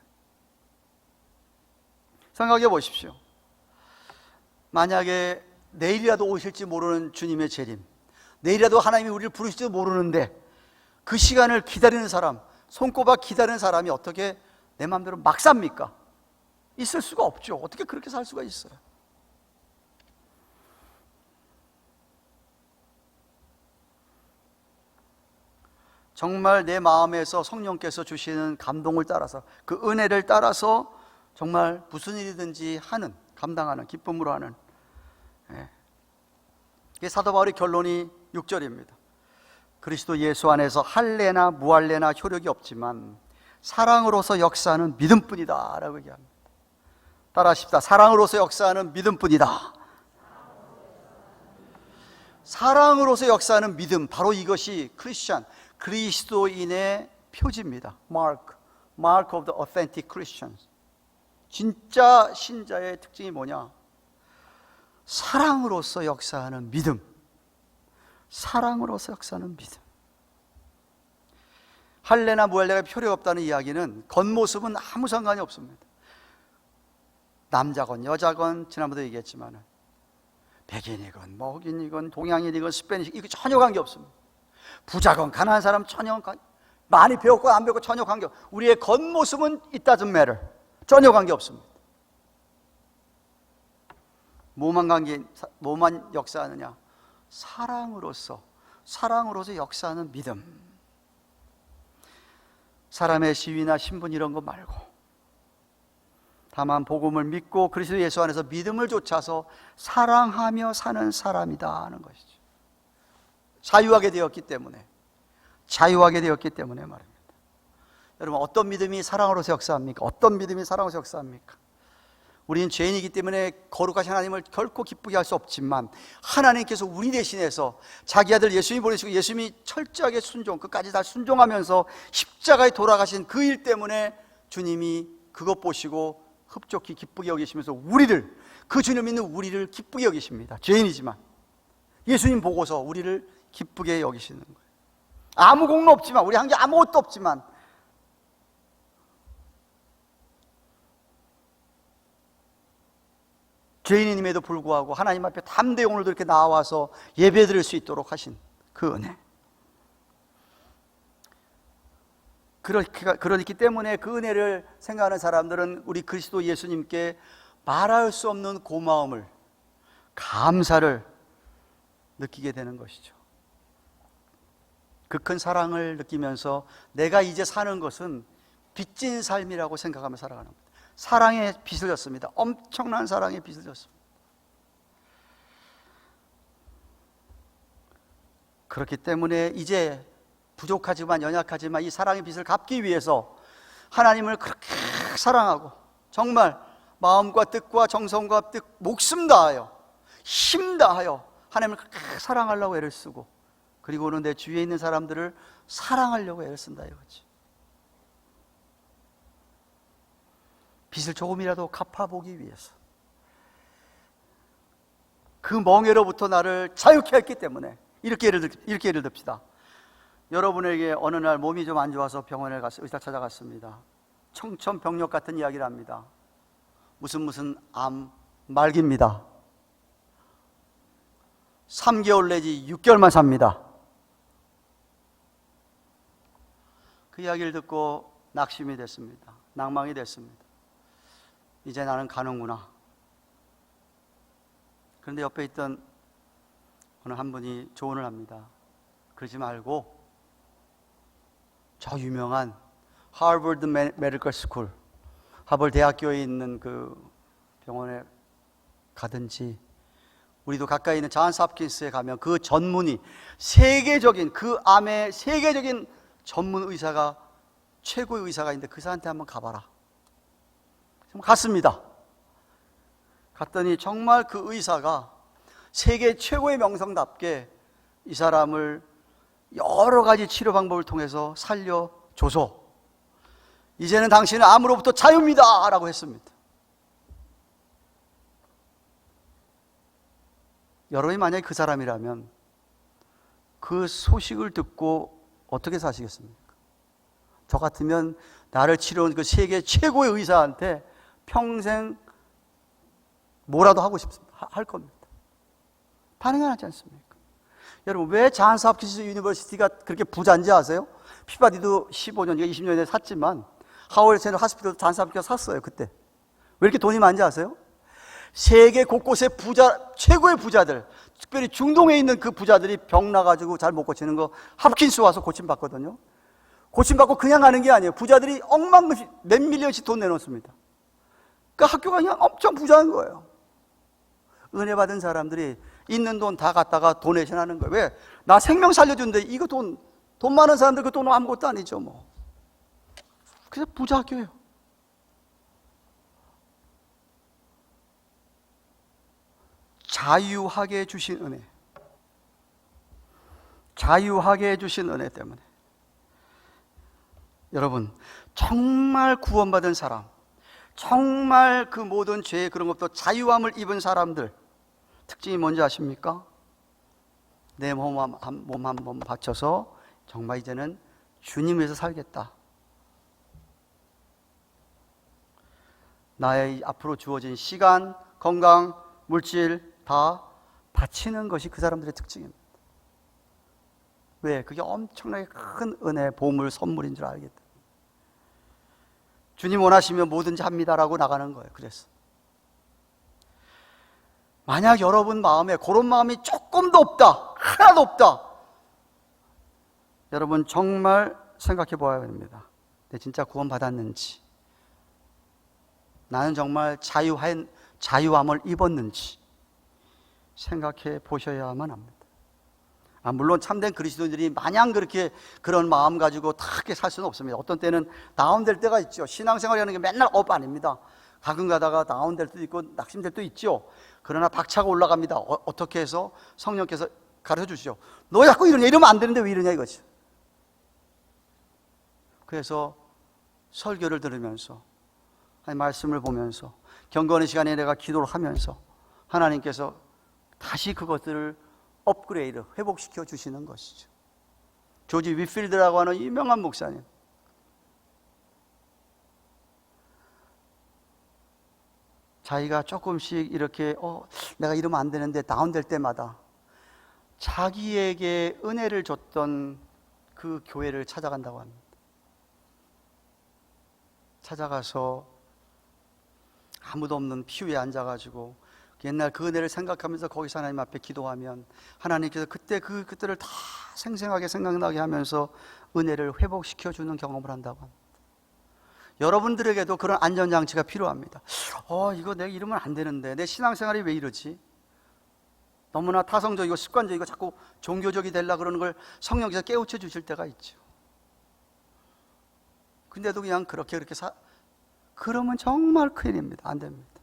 생각해 보십시오. 만약에 내일이라도 오실지 모르는 주님의 재림, 내일이라도 하나님이 우리를 부르실지도 모르는데 그 시간을 기다리는 사람, 손꼽아 기다리는 사람이 어떻게 내 마음대로 막 삽니까? 있을 수가 없죠. 어떻게 그렇게 살 수가 있어요? 정말 내 마음에서 성령께서 주시는 감동을 따라서, 그 은혜를 따라서 정말 무슨 일이든지 하는, 감당하는, 기쁨으로 하는, 이게 사도 바울의 결론이 6절입니다. 그리스도 예수 안에서 할례나 무할례나 효력이 없지만 사랑으로서 역사하는 믿음뿐이다 라고 얘기합니다. 따라하십시다. 사랑으로서 역사하는 믿음뿐이다. 사랑으로서 역사하는 믿음, 바로 이것이 크리스천, 그리스도인의 표지입니다. Mark of the authentic Christians. 진짜 신자의 특징이 뭐냐? 사랑으로서 역사하는 믿음. 사랑으로서 역사하는 믿음. 할례나 무할례가 필요 없다는 이야기는 겉모습은 아무 상관이 없습니다. 남자건 여자건, 지난번에 얘기했지만 백인이건 뭐 흑인이건 동양인이건 스페니시, 이거 전혀 관계없습니다. 부자건 가난한 사람 전혀 많이 배웠고 안 배웠고 전혀 관계없습니다. 우리의 겉모습은 it doesn't matter. 전혀 관계없습니다. 뭐만 역사하느냐? 사랑으로서 역사하는 믿음. 사람의 지위나 신분 이런 거 말고, 다만 복음을 믿고 그리스도 예수 안에서 믿음을 좇아서 사랑하며 사는 사람이다 하는 것이죠. 자유하게 되었기 때문에 말입니다. 여러분, 어떤 믿음이 사랑으로서 역사합니까? 어떤 믿음이 사랑으로서 역사합니까? 우리는 죄인이기 때문에 거룩하신 하나님을 결코 기쁘게 할 수 없지만, 하나님께서 우리 대신해서 자기 아들 예수님 보내시고 예수님이 철저하게 순종, 끝까지 다 순종하면서 십자가에 돌아가신 그 일 때문에 주님이 그것 보시고 흡족히 기쁘게 여기시면서 우리를, 그 주님 믿는 우리를 기쁘게 여기십니다. 죄인이지만 예수님 보고서 우리를 기쁘게 여기시는 거예요. 아무 공로 없지만, 우리 한 게 아무것도 없지만, 죄인임에도 불구하고 하나님 앞에 담대히 오늘도 이렇게 나와서 예배드릴 수 있도록 하신 그 은혜. 그렇기 때문에 그 은혜를 생각하는 사람들은 우리 그리스도 예수님께 말할 수 없는 고마움을, 감사를 느끼게 되는 것이죠. 그 큰 사랑을 느끼면서 내가 이제 사는 것은 빚진 삶이라고 생각하며 살아가는 겁니다. 사랑의 빚을 졌습니다. 엄청난 사랑의 빚을 졌습니다. 그렇기 때문에 이제 부족하지만 연약하지만 이 사랑의 빚을 갚기 위해서 하나님을 그렇게 사랑하고 정말 마음과 뜻과 정성과 뜻, 목숨 다하여, 힘 다하여 하나님을 그렇게 사랑하려고 애를 쓰고, 그리고는 내 주위에 있는 사람들을 사랑하려고 애를 쓴다 이거지. 빚을 조금이라도 갚아보기 위해서, 그 멍에로부터 나를 자유케 했기 때문에. 이렇게 예를 듭시다. 여러분에게 어느 날 몸이 좀 안 좋아서 병원에 가서 의사 찾아갔습니다. 청천벽력 같은 이야기를 합니다. 무슨 암 말기입니다. 3개월 내지 6개월만 삽니다. 그 이야기를 듣고 낙심이 됐습니다. 낭망이 됐습니다. 이제 나는 가는구나. 그런데 옆에 있던 어느 한 분이 조언을 합니다. 그러지 말고 저 유명한 하버드 메디컬 스쿨, 하버드 대학교에 있는 그 병원에 가든지, 우리도 가까이 있는 존스 홉킨스에 가면 그 전문의, 세계적인 그 암의 세계적인 전문 의사가, 최고의 의사가 있는데 그 사람한테 한번 가봐라. 갔습니다. 갔더니 정말 그 의사가 세계 최고의 명성답게 이 사람을 여러 가지 치료 방법을 통해서 살려줘서 이제는 당신은 암으로부터 자유입니다 라고 했습니다. 여러분이 만약에 그 사람이라면 그 소식을 듣고 어떻게 사시겠습니까? 저 같으면 나를 치료한 그 세계 최고의 의사한테 평생 뭐라도 하고 싶습니다. 할 겁니다. 반응하지 않습니까? 여러분, 왜 존스 홉킨스 유니버시티가 그렇게 부자인지 아세요? 피바디도 15년, 20년에 샀지만 하워드 제너럴 하스피털도 존스 홉킨스가 샀어요. 그때. 왜 이렇게 돈이 많은지 아세요? 세계 곳곳의 부자, 최고의 부자들, 특별히 중동에 있는 그 부자들이 병 나가지고 잘 못 고치는 거 홉킨스 와서 고침받거든요. 고침받고 그냥 가는 게 아니에요. 부자들이 억만금씩, 몇 밀리언씩 돈 내놓습니다. 그러니까 학교가 그냥 엄청 부자인 거예요. 은혜 받은 사람들이 있는 돈 다 갖다가 도네이션 하는 거예요. 왜? 나 생명 살려주는데 이거 돈 많은 사람들 그 돈은 아무것도 아니죠 뭐. 그래서 부자 학교예요. 자유하게 주신 은혜, 자유하게 주신 은혜 때문에 여러분, 정말 구원받은 사람, 정말 그 모든 죄의 그런 것도 자유함을 입은 사람들 특징이 뭔지 아십니까? 내 몸 한번 바쳐서 정말 이제는 주님 위해서 살겠다. 나의 앞으로 주어진 시간, 건강, 물질 다 바치는 것이 그 사람들의 특징입니다. 왜? 그게 엄청나게 큰 은혜, 보물, 선물인 줄 알기 때문에. 주님 원하시면 뭐든지 합니다라고 나가는 거예요. 그래서 만약 여러분 마음에 그런 마음이 조금도 없다, 하나도 없다, 여러분 정말 생각해 보아야 됩니다. 내 진짜 구원 받았는지, 나는 정말 자유함을 입었는지 생각해 보셔야만 합니다. 물론 참된 그리스도인들이 마냥 그렇게 그런 마음 가지고 다 그렇게 살 수는 없습니다. 어떤 때는 다운될 때가 있죠. 신앙생활이라는 게 맨날 업 아닙니다. 가끔 가다가 다운될 때도 있고 낙심될 때도 있죠. 그러나 박차가 올라갑니다. 어떻게 해서? 성령께서 가르쳐 주시죠. 너 자꾸 이러면 안 되는데 왜 이러냐 이거지. 그래서 설교를 들으면서, 아니 말씀을 보면서, 경건의 시간에 내가 기도를 하면서 하나님께서 다시 그것들을 업그레이드, 회복시켜 주시는 것이죠. 조지 위필드라고 하는 유명한 목사님, 자기가 조금씩 이렇게 내가 이러면 안 되는데 다운될 때마다 자기에게 은혜를 줬던 그 교회를 찾아간다고 합니다. 찾아가서 아무도 없는 피우에 앉아가지고 옛날 그 은혜를 생각하면서 거기서 하나님 앞에 기도하면 하나님께서 그때 그때를 다 생생하게 생각나게 하면서 은혜를 회복시켜주는 경험을 한다고 합니다. 여러분들에게도 그런 안전장치가 필요합니다. 이거 내가 이러면 안 되는데 내 신앙생활이 왜 이러지? 너무나 타성적이고 습관적이고 자꾸 종교적이 되려고 그러는 걸 성령께서 깨우쳐 주실 때가 있죠. 근데도 그냥 그렇게 그러면 정말 큰일입니다. 안 됩니다.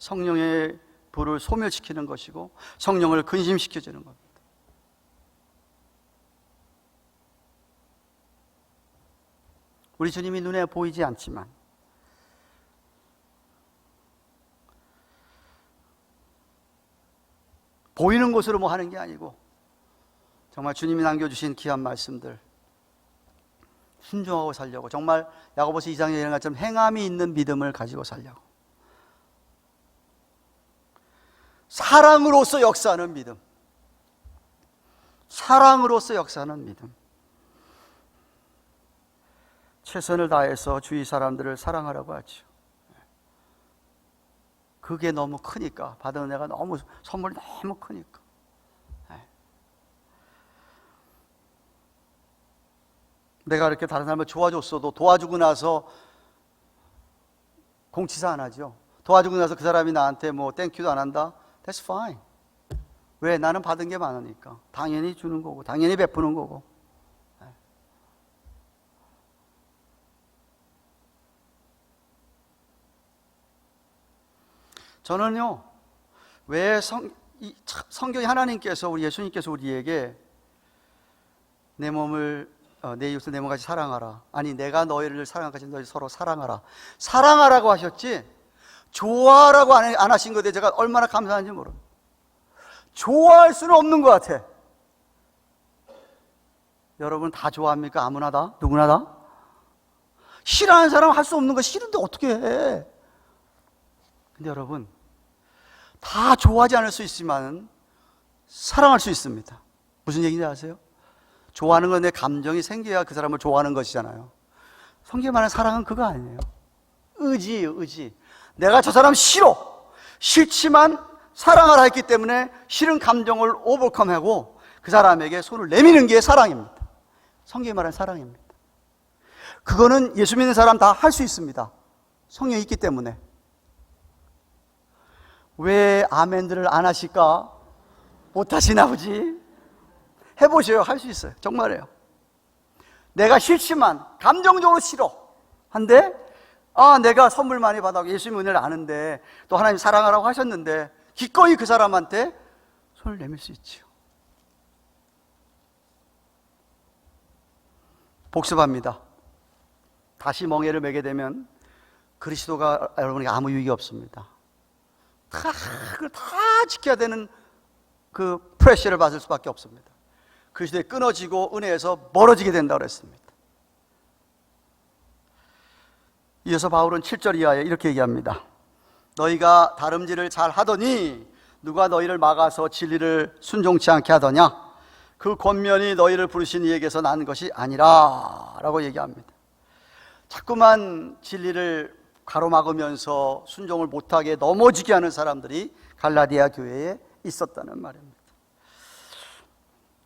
성령의 불을 소멸시키는 것이고 성령을 근심시켜주는 겁니다. 우리 주님이 눈에 보이지 않지만 보이는 것으로 뭐 하는 게 아니고 정말 주님이 남겨주신 귀한 말씀들 순종하고 살려고, 정말 야고보서 2장에 이런 것처럼 행함이 있는 믿음을 가지고 살려고, 사랑으로서 역사하는 믿음, 사랑으로서 역사하는 믿음, 최선을 다해서 주위 사람들을 사랑하라고 하죠. 그게 너무 크니까, 받은 은혜가 너무, 선물이 너무 크니까. 내가 이렇게 다른 사람을 도와줬어도 도와주고 나서 공치사 안 하죠. 도와주고 나서 그 사람이 나한테 뭐 땡큐도 안 한다? That's fine. 왜? 나는 받은 게 많으니까. 당연히 주는 거고, 당연히 베푸는 거고. 저는요, 왜 성경이 하나님께서, 우리 예수님께서 우리에게 내 몸을 내 이웃을 내 몸같이 사랑하라, 아니 내가 너희를 사랑하듯이 너희 서로 사랑하라, 사랑하라고 하셨지 좋아하라고 안 하신 것에 제가 얼마나 감사한지 모릅니다. 좋아할 수는 없는 것 같아. 여러분 다 좋아합니까? 아무나 다? 누구나 다? 싫어하는 사람은 할 수 없는 거, 싫은데 어떻게 해? 근데 여러분, 다 좋아하지 않을 수 있지만 사랑할 수 있습니다. 무슨 얘기인지 아세요? 좋아하는 건 내 감정이 생겨야 그 사람을 좋아하는 것이잖아요. 성경에 말하는 사랑은 그거 아니에요. 의지예요, 의지. 내가 저 사람 싫지만 사랑하라 했기 때문에 싫은 감정을 오버컴하고 그 사람에게 손을 내미는 게 사랑입니다. 성경에 말하는 사랑입니다. 그거는 예수 믿는 사람 다 할 수 있습니다. 성령이 있기 때문에. 왜 아멘들을 안 하실까? 못하시나 보지? 해보셔요. 할 수 있어요. 정말이에요. 내가 싫지만, 감정적으로 싫어 한데, 내가 선물 많이 받아 예수님 은혜를 아는데, 또 하나님 사랑하라고 하셨는데 기꺼이 그 사람한테 손을 내밀 수 있지요. 복습합니다. 다시 멍에를 매게 되면 그리스도가 여러분에게 아무 유익이 없습니다. 그걸 다 지켜야 되는 그 프레셔를 받을 수밖에 없습니다. 그리스도에 끊어지고 은혜에서 멀어지게 된다고 그랬습니다. 이어서 바울은 7절 이하에 이렇게 얘기합니다. 너희가 다름질을 잘 하더니 누가 너희를 막아서 진리를 순종치 않게 하더냐? 그 권면이 너희를 부르신 이에게서 난 것이 아니라 라고 얘기합니다. 자꾸만 진리를 가로막으면서 순종을 못하게 넘어지게 하는 사람들이 갈라디아 교회에 있었다는 말입니다.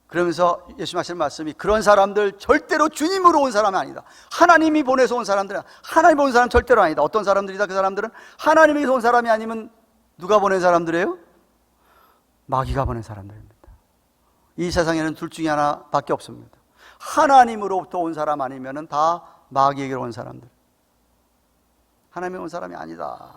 그러면서 예수님 하시는 말씀이, 그런 사람들 절대로 주님으로 온 사람이 아니다. 하나님이 보내서 온 사람들은, 하나님 온 사람 절대로 아니다. 어떤 사람들이다? 그 사람들은 하나님이 온 사람이 아니면 누가 보낸 사람들이에요? 마귀가 보낸 사람들입니다. 이 세상에는 둘 중에 하나밖에 없습니다. 하나님으로부터 온 사람 아니면 다 마귀에게로 온 사람들. 하나님이 온 사람이 아니다.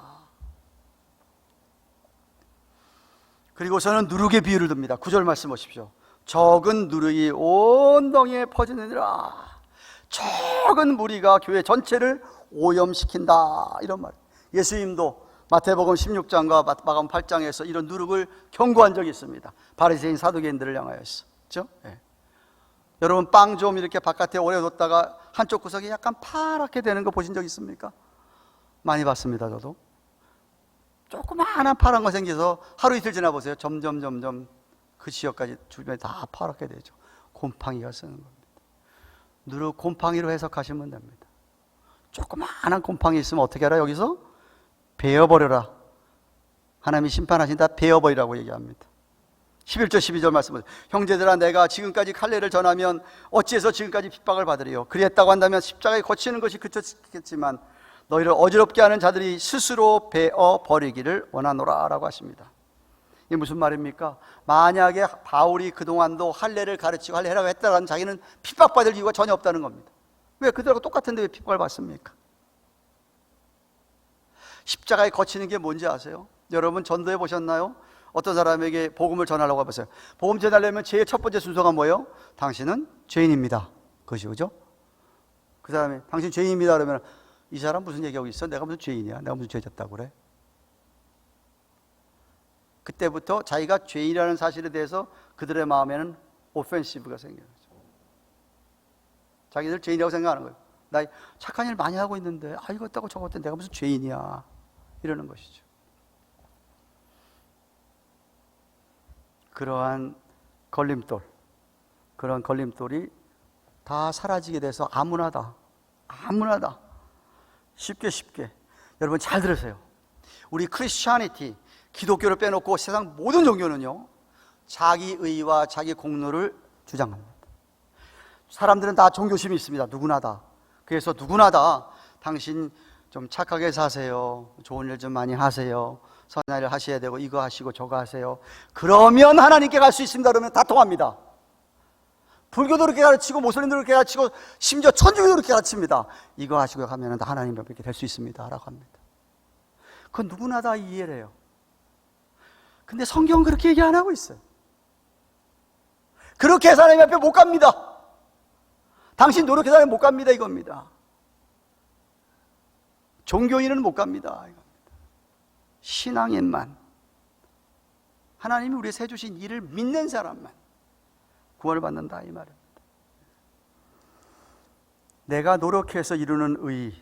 그리고 저는 누룩의 비유를 듭니다. 9절 말씀 보십시오. 적은 누룩이 온 덩이에 퍼지느니라. 적은 무리가 교회 전체를 오염시킨다, 이런 말. 예수님도 마태복음 16장과 마가복음 8장에서 이런 누룩을 경고한 적이 있습니다. 바리새인 사두개인들을 향하여서. 그렇죠? 네. 여러분, 빵 좀 이렇게 바깥에 오래 뒀다가 한쪽 구석이 약간 파랗게 되는 거 보신 적 있습니까? 많이 봤습니다. 저도. 조그마한 파란 거 생겨서 하루 이틀 지나 보세요. 점점 그 지역까지 주변에 다 파랗게 되죠. 곰팡이가 쓰는 겁니다. 누룩 곰팡이로 해석하시면 됩니다. 조그마한 곰팡이 있으면 어떻게 하라? 여기서 베어버려라. 하나님이 심판하신다. 베어버리라고 얘기합니다. 11절 12절 말씀을, 형제들아 내가 지금까지 칼례를 전하면 어찌해서 지금까지 핍박을 받으리요? 그리했다고 한다면 십자가에 거치는 것이 그쳤겠지만 너희를 어지럽게 하는 자들이 스스로 베어버리기를 원하노라 라고 하십니다. 이게 무슨 말입니까? 만약에 바울이 그동안도 할례를 가르치고 할례라고 했다면 자기는 핍박받을 이유가 전혀 없다는 겁니다. 왜? 그들하고 똑같은데 왜 핍박을 받습니까? 십자가에 거치는 게 뭔지 아세요? 여러분 전도해 보셨나요? 어떤 사람에게 복음을 전하려고 해보세요. 복음 전하려면 제일 첫 번째 순서가 뭐예요? 당신은 죄인입니다. 그것이 그죠? 그 사람이 당신 죄인입니다 그러면 이 사람 무슨 얘기하고 있어? 내가 무슨 죄인이야? 내가 무슨 죄 졌다고 그래? 그때부터 자기가 죄인이라는 사실에 대해서 그들의 마음에는 오펜시브가 생겨요. 자기들 죄인이라고 생각하는 거예요. 나 착한 일 많이 하고 있는데 이거 했다고 저거 했다고 내가 무슨 죄인이야 이러는 것이죠. 그러한 걸림돌, 그런 걸림돌이 다 사라지게 돼서 아무나 다 쉽게 여러분 잘 들으세요. 우리 크리스천이티 기독교를 빼놓고 세상 모든 종교는요 자기 의와 자기 공로를 주장합니다. 사람들은 다 종교심이 있습니다. 누구나 다. 그래서 누구나 다 당신 좀 착하게 사세요, 좋은 일 좀 많이 하세요, 선한 일 하셔야 되고 이거 하시고 저거 하세요, 그러면 하나님께 갈 수 있습니다 그러면 다 통합니다. 불교도 그렇게 가르치고 모슬림도 그렇게 가르치고 심지어 천주교도 그렇게 가르칩니다. 이거 하시고 가면 하나님 옆에 될 수 있습니다 라고 합니다. 그건 누구나 다 이해를 해요. 근데 성경은 그렇게 얘기 안 하고 있어요. 그렇게 해서 하나님 앞에 못 갑니다. 당신 노력해서 하나님 못 갑니다 이겁니다. 종교인은 못 갑니다 이겁니다. 신앙인만, 하나님이 우리에게 해주신 일을 믿는 사람만 구원을 받는다 이 말입니다. 내가 노력해서 이루는 의,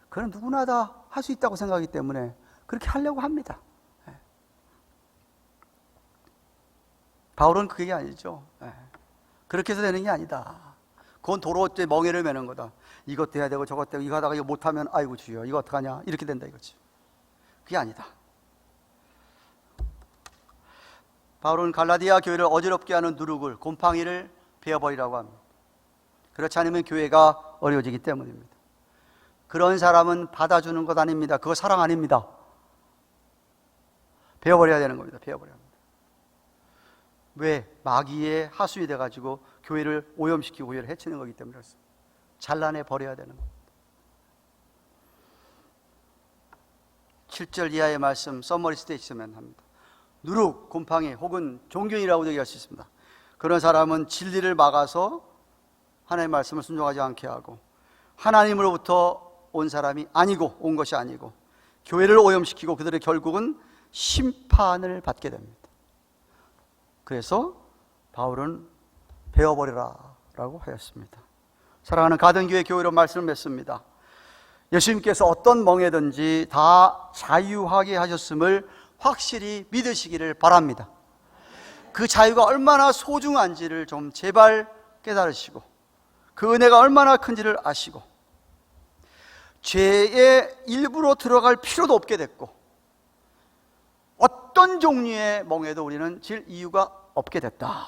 그건 누구나 다 할 수 있다고 생각하기 때문에 그렇게 하려고 합니다. 바울은 그게 아니죠. 그렇게 해서 되는 게 아니다. 그건 도로에 멍에를 매는 거다. 이것도 해야 되고 저것도 해야 되고 이거 하다가 이거 못하면 아이고 주여 이거 어떡하냐 이렇게 된다 이거지. 그게 아니다. 바울은 갈라디아 교회를 어지럽게 하는 누룩을, 곰팡이를 베어버리라고 합니다. 그렇지 않으면 교회가 어려워지기 때문입니다. 그런 사람은 받아주는 것 아닙니다. 그거 사랑 아닙니다. 베어버려야 되는 겁니다. 베어버려야 합니다. 왜? 마귀의 하수이 돼가지고 교회를 오염시키고 교회를 해치는 거기 때문에 그렇습니다. 잘라내 버려야 되는 겁니다. 7절 이하의 말씀 서머리 스테이트먼 합니다. 누룩, 곰팡이 혹은 종교인이라고도 얘기할 수 있습니다. 그런 사람은 진리를 막아서 하나님의 말씀을 순종하지 않게 하고 하나님으로부터 온 사람이 아니고 온 것이 아니고 교회를 오염시키고 그들의 결국은 심판을 받게 됩니다. 그래서 바울은 베어버리라 라고 하였습니다. 사랑하는 가든교회 교회로 말씀을 맺습니다. 예수님께서 어떤 멍에든지 다 자유하게 하셨음을 확실히 믿으시기를 바랍니다. 그 자유가 얼마나 소중한지를 좀 제발 깨달으시고 그 은혜가 얼마나 큰지를 아시고 죄의 일부로 들어갈 필요도 없게 됐고 어떤 종류의 멍에도 우리는 질 이유가 없게 됐다.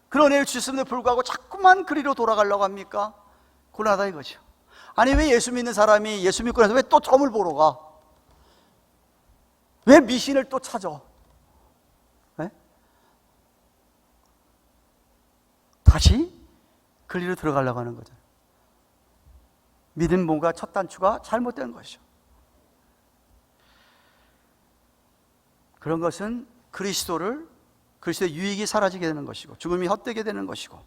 그런 은혜를 주셨음에도 불구하고 자꾸만 그리로 돌아가려고 합니까? 곤란하다 이거죠. 아니 왜 예수 믿는 사람이 예수 믿고 나서 왜 또 점을 보러 가? 왜 미신을 또 찾아? 네? 다시 그리로 들어가려고 하는 거죠. 믿음 뭔가 첫 단추가 잘못된 것이죠. 그런 것은 그리스도의 유익이 사라지게 되는 것이고 죽음이 헛되게 되는 것이고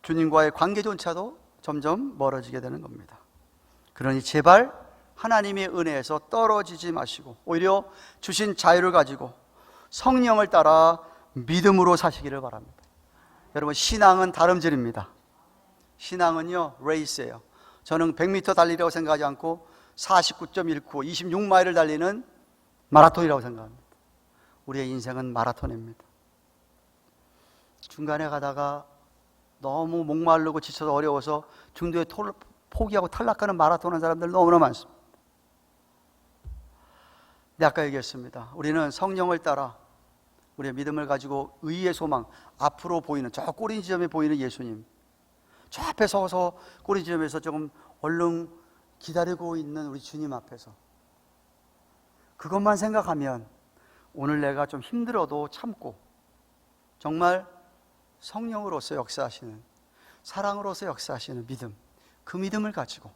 주님과의 관계조차도 점점 멀어지게 되는 겁니다. 그러니 제발 하나님의 은혜에서 떨어지지 마시고 오히려 주신 자유를 가지고 성령을 따라 믿음으로 사시기를 바랍니다. 여러분 신앙은 다름질입니다. 신앙은요 레이스예요. 저는 100m 달리라고 생각하지 않고 49.19 26마일을 달리는 마라톤이라고 생각합니다. 우리의 인생은 마라톤입니다. 중간에 가다가 너무 목마르고 지쳐서 어려워서 중도에 포기하고 탈락하는 마라톤 하는 사람들 너무나 많습니다. 근데 아까 얘기했습니다. 우리는 성령을 따라 우리의 믿음을 가지고 의의 소망, 앞으로 보이는 저 꼬리 지점에 보이는 예수님, 저 앞에 서서 꼬리 지점에서 조금 얼른 기다리고 있는 우리 주님 앞에서 그것만 생각하면 오늘 내가 좀 힘들어도 참고 정말 성령으로서 역사하시는, 사랑으로서 역사하시는 믿음, 그 믿음을 가지고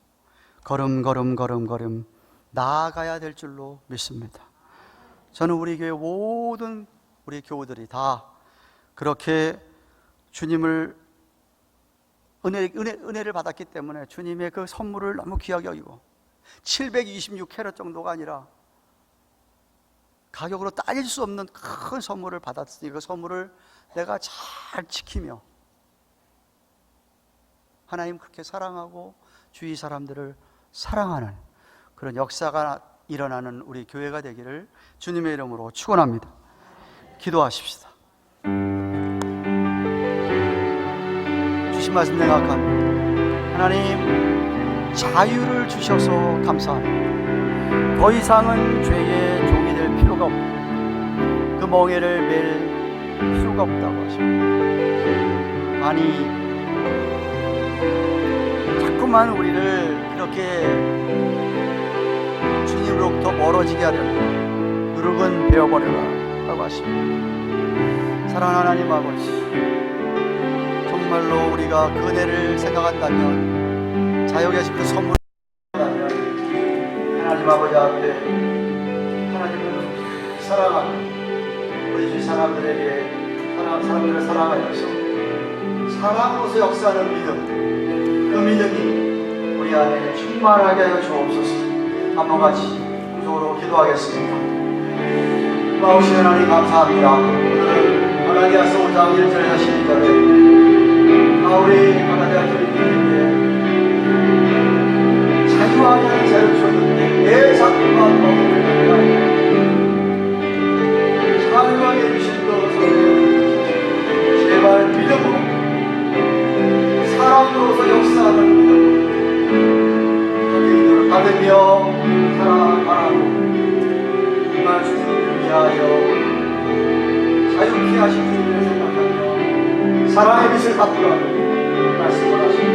걸음 나아가야 될 줄로 믿습니다. 저는 우리 교회 모든 우리 교우들이 다 그렇게 주님을 은혜를 받았기 때문에 주님의 그 선물을 너무 귀하게 여기고 726캐럿 정도가 아니라 가격으로 따질 수 없는 큰 선물을 받았으니 그 선물을 내가 잘 지키며 하나님 그렇게 사랑하고 주위 사람들을 사랑하는 그런 역사가 일어나는 우리 교회가 되기를 주님의 이름으로 축원합니다. 기도하십시다. 주신 말씀 생각합니다. 하나님 자유를 주셔서 감사합니다. 더 이상은 죄의 종이 될 필요가 없고 그 멍에를 맬 필요가 없다고 하십니다. 아니 자꾸만 우리를 그렇게 주님으로부터 멀어지게 하려면 누룩은 베어버려라 라고 하십니다. 사랑하는 하나님 아버지, 정말로 우리가 그 은혜를 생각한다면 자유에 그 선물을 한다면 하나님 아버지 앞에 하나님을 사랑하는 우리 주위 사람들에게 사람들을 사랑하여서 사랑으로서 역사하는 믿음, 그 믿음이 우리 안에 충만하게 하여 주옵소서. 한번 같이 공적으로 기도하겠습니다. 고마우신 하나님 감사합니다. 오늘은 갈라디아서 5장 1절에서 12절에 우리 갈라디아 교인들에게 자유하게 자유 주셨는데 내 자꾸만 마음을 가져가야 자유하게 해주신 것을 제발 믿음으로 사랑으로서 역사하는 믿음으로 저희들을 받으며 살아가라고 정말 주님을 위하여 자유케 하신 주님을 생각하며 사랑의 빛을 갖추라고 말씀을 하시고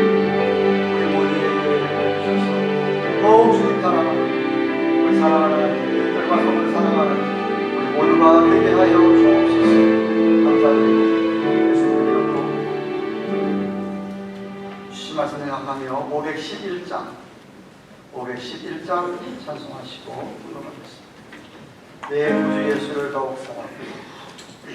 우리 모두에게 주셔서 더욱 주님 사랑하는 우리 사랑하는 이들과 성을 사랑하는 우리 모두가 되게 하여 주옵소서. 감사드리고 예수님의 이름으로 주신 말씀 생각하며 511장 찬송하시고 불러가겠습니다. 내 구주 예수를 더욱 사랑합니다. 내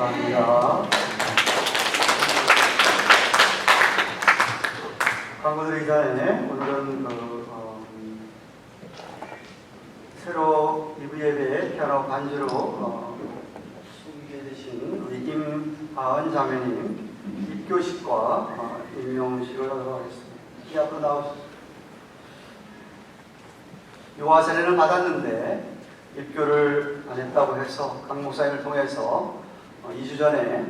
감사합니다. 광고 드리기 전에 오늘은 새로 이부 예배 피아노 반주로 수기해 주신 우리 임하은 자매님 입교식과 임명식을 하도록 하겠습니다. 이 앞으로 나오시죠. 요하 세례는 받았는데 입교를 안 했다고 해서 강 목사님을 통해서 2주 전에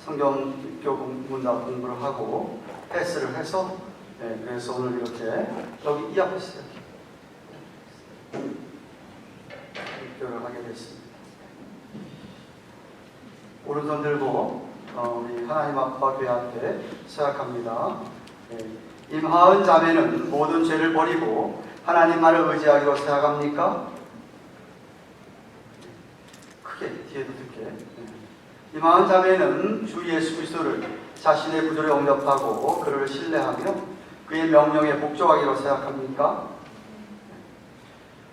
성경 입교 문답 공부를 하고 패스를 해서 그래서 오늘 이렇게 여기 이 앞에 있어요. 입교를 하게 됐습니다. 오른손 들고 우리 하나님 아빠 교회 앞에 서약합니다. 임하은 자매는 모든 죄를 버리고 하나님만을 의지하기로 서약합니까? 크게 뒤에도 듣게. 임하은 자매는 주 예수 그리스도를 자신의 구조에 영접하고 그를 신뢰하며 그의 명령에 복종하기로 서약합니까?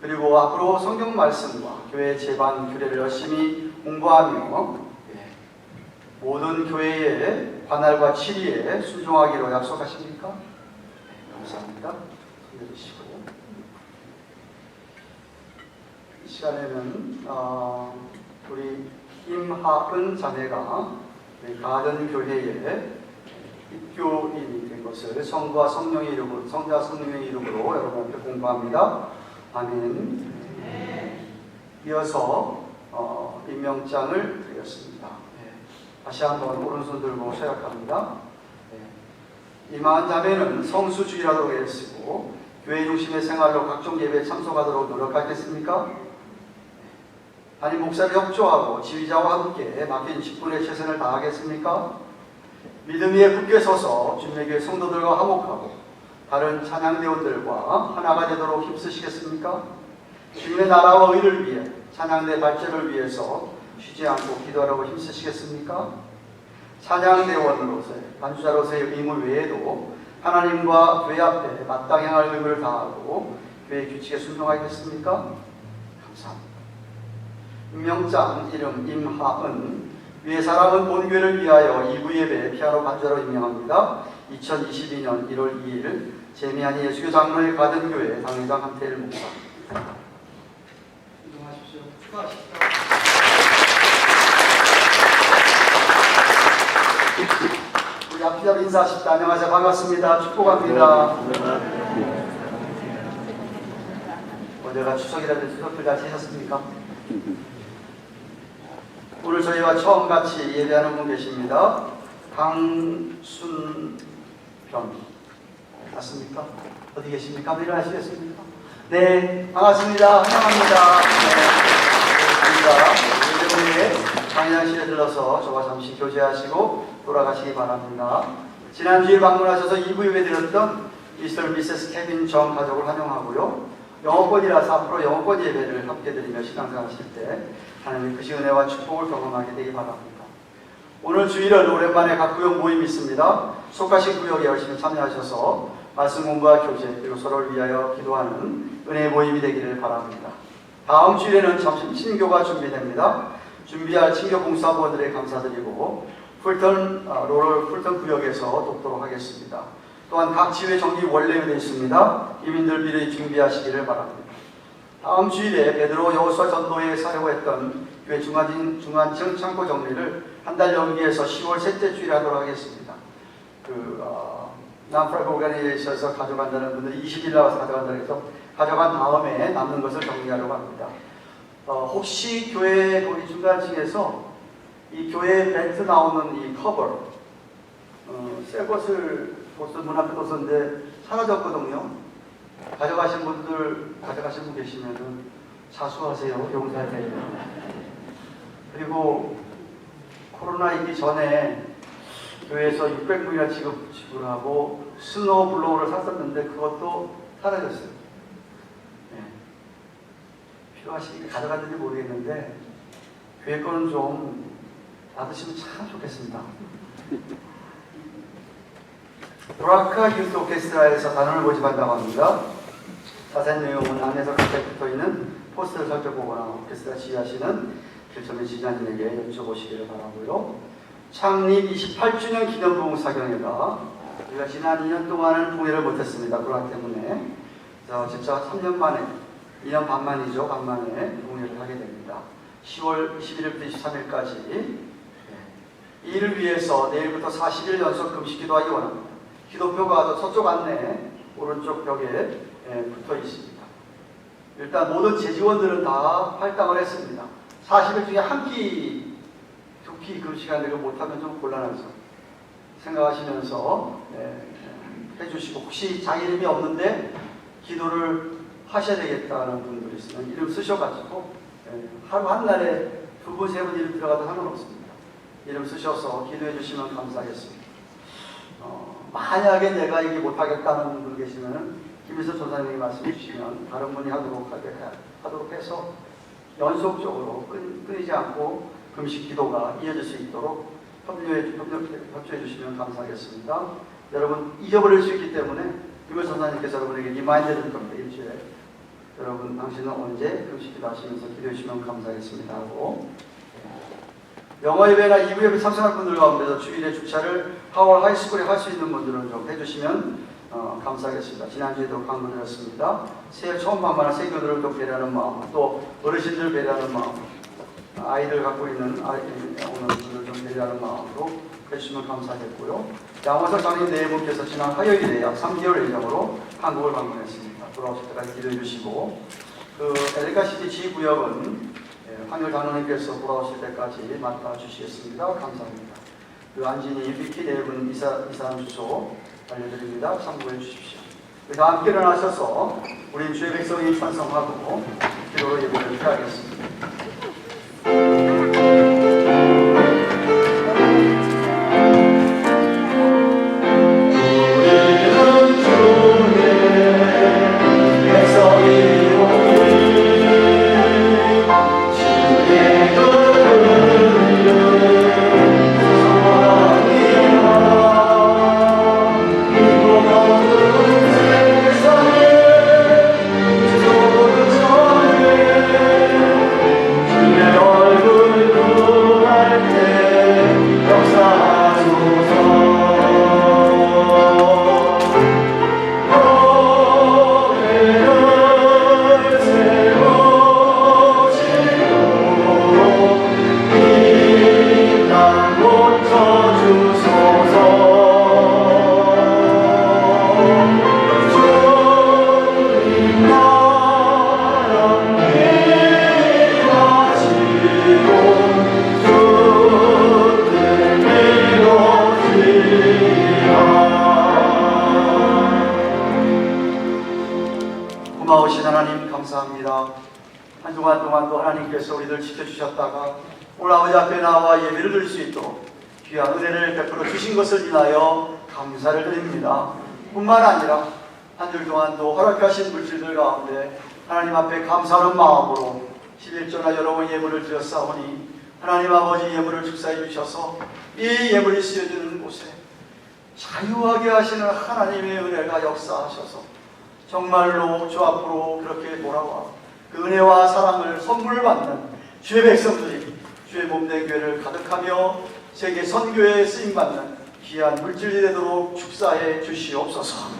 그리고 앞으로 성경 말씀과 교회 제반 규례를 열심히 공부하며 모든 교회의 관할과 치리에 순종하기로 약속하십니까? 감사합니다. 손내주시고 이 시간에는 우리 임하은 자매가 가든 교회에 입교인이 된 것을 성부와 성령의 이름으로, 성자와 성령의 이름으로 여러분께 공부합니다. 아멘. 이어서 임명장을 드렸습니다. 다시 한번 오른손 들고 서약합니다. 임하은 자매는 성수주의라도 애쓰고 교회 중심의 생활로 각종 예배에 참석하도록 노력하겠습니까? 담임 목사를 협조하고 지휘자와 함께 맡긴 직분에 최선을 다하겠습니까? 믿음 위에 굳게 서서 주님의 성도들과 화목하고 다른 찬양대원들과 하나가 되도록 힘쓰시겠습니까? 주님의 나라와 의를 위해 찬양대 발전을 위해서 쉬지 않고 기도하라고 힘쓰시겠습니까? 찬양대원으로서의 반주자로서의 의무 외에도 하나님과 교회 앞에 마땅히 행할 의무를 다하고 교회 규칙에 순종하겠습니까? 감사합니다. 임명장 이름 임하은 위의 사람은 본교회를 위하여 2부 예배 피아노 반주자로 임명합니다. 2022년 1월 2일 재미안이 예수교 장로의 가든교회 당회장 한태일 목사. 인정하십시오. 축하하십시오. 우리 앞뒤자로 인사하십시다. 안녕하세요. 반갑습니다. 축복합니다. 어제가 추석이라도 추석들 잘 지내셨습니까? 오늘 저희와 처음 같이 예배하는 분 계십니다. 강순병 맞습니까? 어디 계십니까? 한번 일어나시겠습니까? 네, 반갑습니다. 환영합니다. 네, 반갑습니다. 강의장실에 들러서 저와 잠시 교제하시고 돌아가시기 바랍니다. 지난주에 방문하셔서 2부 예배 드렸던 미스터 미세스 케빈 정 가족을 환영하고요. 영어권이라서 앞으로 영어권 예배를 함께 드리며 신앙생활 하실 때 하나님의 크신 은혜와 축복을 경험하게 되기 바랍니다. 오늘 주일은 오랜만에 각 구역 모임이 있습니다. 속하신 구역에 열심히 참여하셔서 말씀 공부와 교제 그리고 서로를 위하여 기도하는 은혜의 모임이 되기를 바랍니다. 다음 주일에는 점심 친교가 준비됩니다. 준비할 친교 봉사부원들에 감사드리고 로럴 풀턴 구역에서 돕도록 하겠습니다. 또한 각 지회 정기 원래되어 있습니다. 이민들 미리 준비하시기를 바랍니다. 다음 주일에 베드로 여호수아 전도회에 사용했던 교회 중간층 창고 정리를 한 달 연기해서 10월 셋째 주일에 하도록 하겠습니다. 남프라이브 오가니제이션에서 가져간다는 분들이 20일 나와서 가져간다고 해서 가져간 다음에 남는 것을 정리하려고 합니다. 혹시 교회 거기 중간층에서 이 교회 벨트 나오는 이 커버 새 것을 문 앞에 뒀었는데 사라졌거든요. 가져가신 분 계시면은 자수하세요. 용서하세요. 그리고 코로나 있기 전에 교회에서 600불이나 지불하고 스노우 블로우를 샀었는데 그것도 사라졌어요. 네. 필요하시니까 가져갔는지 모르겠는데 교회 거는 좀 놔두시면 참 좋겠습니다. 브라카 유스 오케스트라에서 단원을 모집한다고 합니다. 자세한 내용은 안에서 각각 붙어있는 포스터를 살펴보거나 오케스트라 지휘하시는 필점의 지자님에게 여쭤보시기를 바라고요. 창립 28주년 기념 부흥사경회가 우리가 지난 2년 동안은 부흥회를 못했습니다. 코로나 때문에. 그래서 진짜 3년 만에, 2년 반 만이죠. 반 만에 부흥회를 하게 됩니다. 10월 21일부터 23일까지 이 일을 위해서 내일부터 40일 연속 금식 기도하기 원합니다. 기도표가 저쪽 안내 오른쪽 벽에 붙어 있습니다. 일단 모든 재직원들은 다 할당을 했습니다. 40일 중에 한 끼, 두 끼 금식하는 걸 못하면 좀 곤란해서 생각하시면서 해주시고, 혹시 자기 이름이 없는데 기도를 하셔야 되겠다는 분들이 있으면 이름 쓰셔가지고 하루 한 날에 두 분, 세 분 이름 들어가도 상관없습니다. 이름 쓰셔서 기도해 주시면 감사하겠습니다. 만약에 내가 이게 못하겠다는 분 계시면 김일성 전사님이 말씀해 주시면 다른 분이 하도록 해서 연속적으로 끊이지 않고 금식 기도가 이어질 수 있도록 협조해 주시면 감사하겠습니다. 여러분 잊어버릴 수 있기 때문에 김일성 전사님께서 여러분에게 리마인드 해줄 겁니다. 일주일에. 여러분 당신은 언제 금식 기도 하시면서 기도해 주시면 감사하겠습니다 하고, 영어 예배나 2부 예배 참석할 분들 가운데서 주일에 주차를 하월 하이스쿨에 할 수 있는 분들은 좀 해주시면 감사하겠습니다. 지난주에도 강조드렸습니다. 새해 처음 만나는 세교들을 또 배려하는 마음, 또 어르신들 배려하는 마음, 아이들 갖고 있는 오는 분들 좀 배려하는 마음으로 해주시면 감사하겠고요. 양호석 장님 네 분께서 지난 화요일에 약 3개월 예정으로 한국을 방문했습니다. 돌아오실 때까지 기도해 주시고, 그 엘리카시티 지구역은 황열 장로님께서 돌아오실 때까지 맡아주시겠습니다. 감사합니다. 그 안진이 위키 네분 이사람 주소 알려드립니다. 참고해 주십시오. 그래서 함께 일어나셔서 우리 주의 백성이 찬성하고 기도로 예배를 드리겠습니다. 고마우신 하나님 감사합니다. 한 주간 동안 또 하나님께서 우리들 지켜주셨다가 오늘 아버지 앞에 나와 예배를 드릴 수 있도록 귀한 은혜를 베풀어 주신 것을 인하여 감사를 드립니다. 뿐만 아니라 한 주 동안도 허락하신 물질들 가운데 하나님 앞에 감사하는 마음으로 11조나 여러 번 예물을 드렸사오니 하나님 아버지 예물을 축사해 주셔서 이 예물이 쓰여지는 곳에 자유하게 하시는 하나님의 은혜가 역사하셔서 정말로 주 앞으로 그렇게 돌아와 그 은혜와 사랑을 선물 받는 주의 백성들이 주의 몸된 교회를 가득하며 세계 선교에 쓰임받는 귀한 물질이 되도록 축사해 주시옵소서.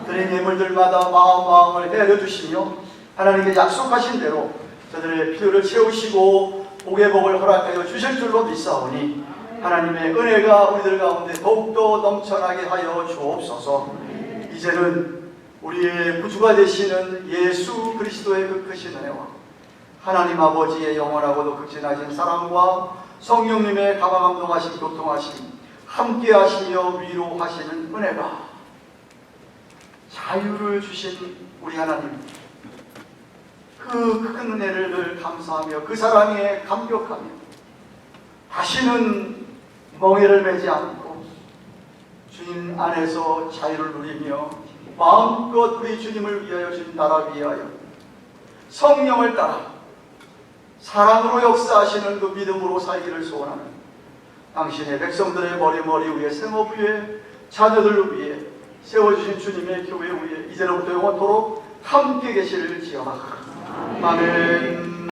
드린 예물들마다 마음을 헤아려 주시며 하나님께 약속하신 대로 저들의 필요를 채우시고 복의 복을 허락하여 주실 줄로 믿사오니 하나님의 은혜가 우리들 가운데 더욱더 넘쳐나게 하여 주옵소서. 이제는 우리의 구주가 되시는 예수 그리스도의 그 크신 은혜와 하나님 아버지의 영원하고도 극진하신 사랑과 성령님의 가방감동하심 교통하심 함께 하시며 위로하시는 은혜가 자유를 주신 우리 하나님 그 큰 은혜를 늘 감사하며 그 사랑에 감격하며 다시는 멍에를 매지 않고 주님 안에서 자유를 누리며 마음껏 우리 주님을 위하여 주님 나라 위하여 성령을 따라 사랑으로 역사하시는 그 믿음으로 살기를 소원하는 당신의 백성들의 머리 위에 생업 위에 자녀들을 위해 세워주신 주님의 교회 위에 이제로부터 영원토록 함께 계시를 지어라. 아멘.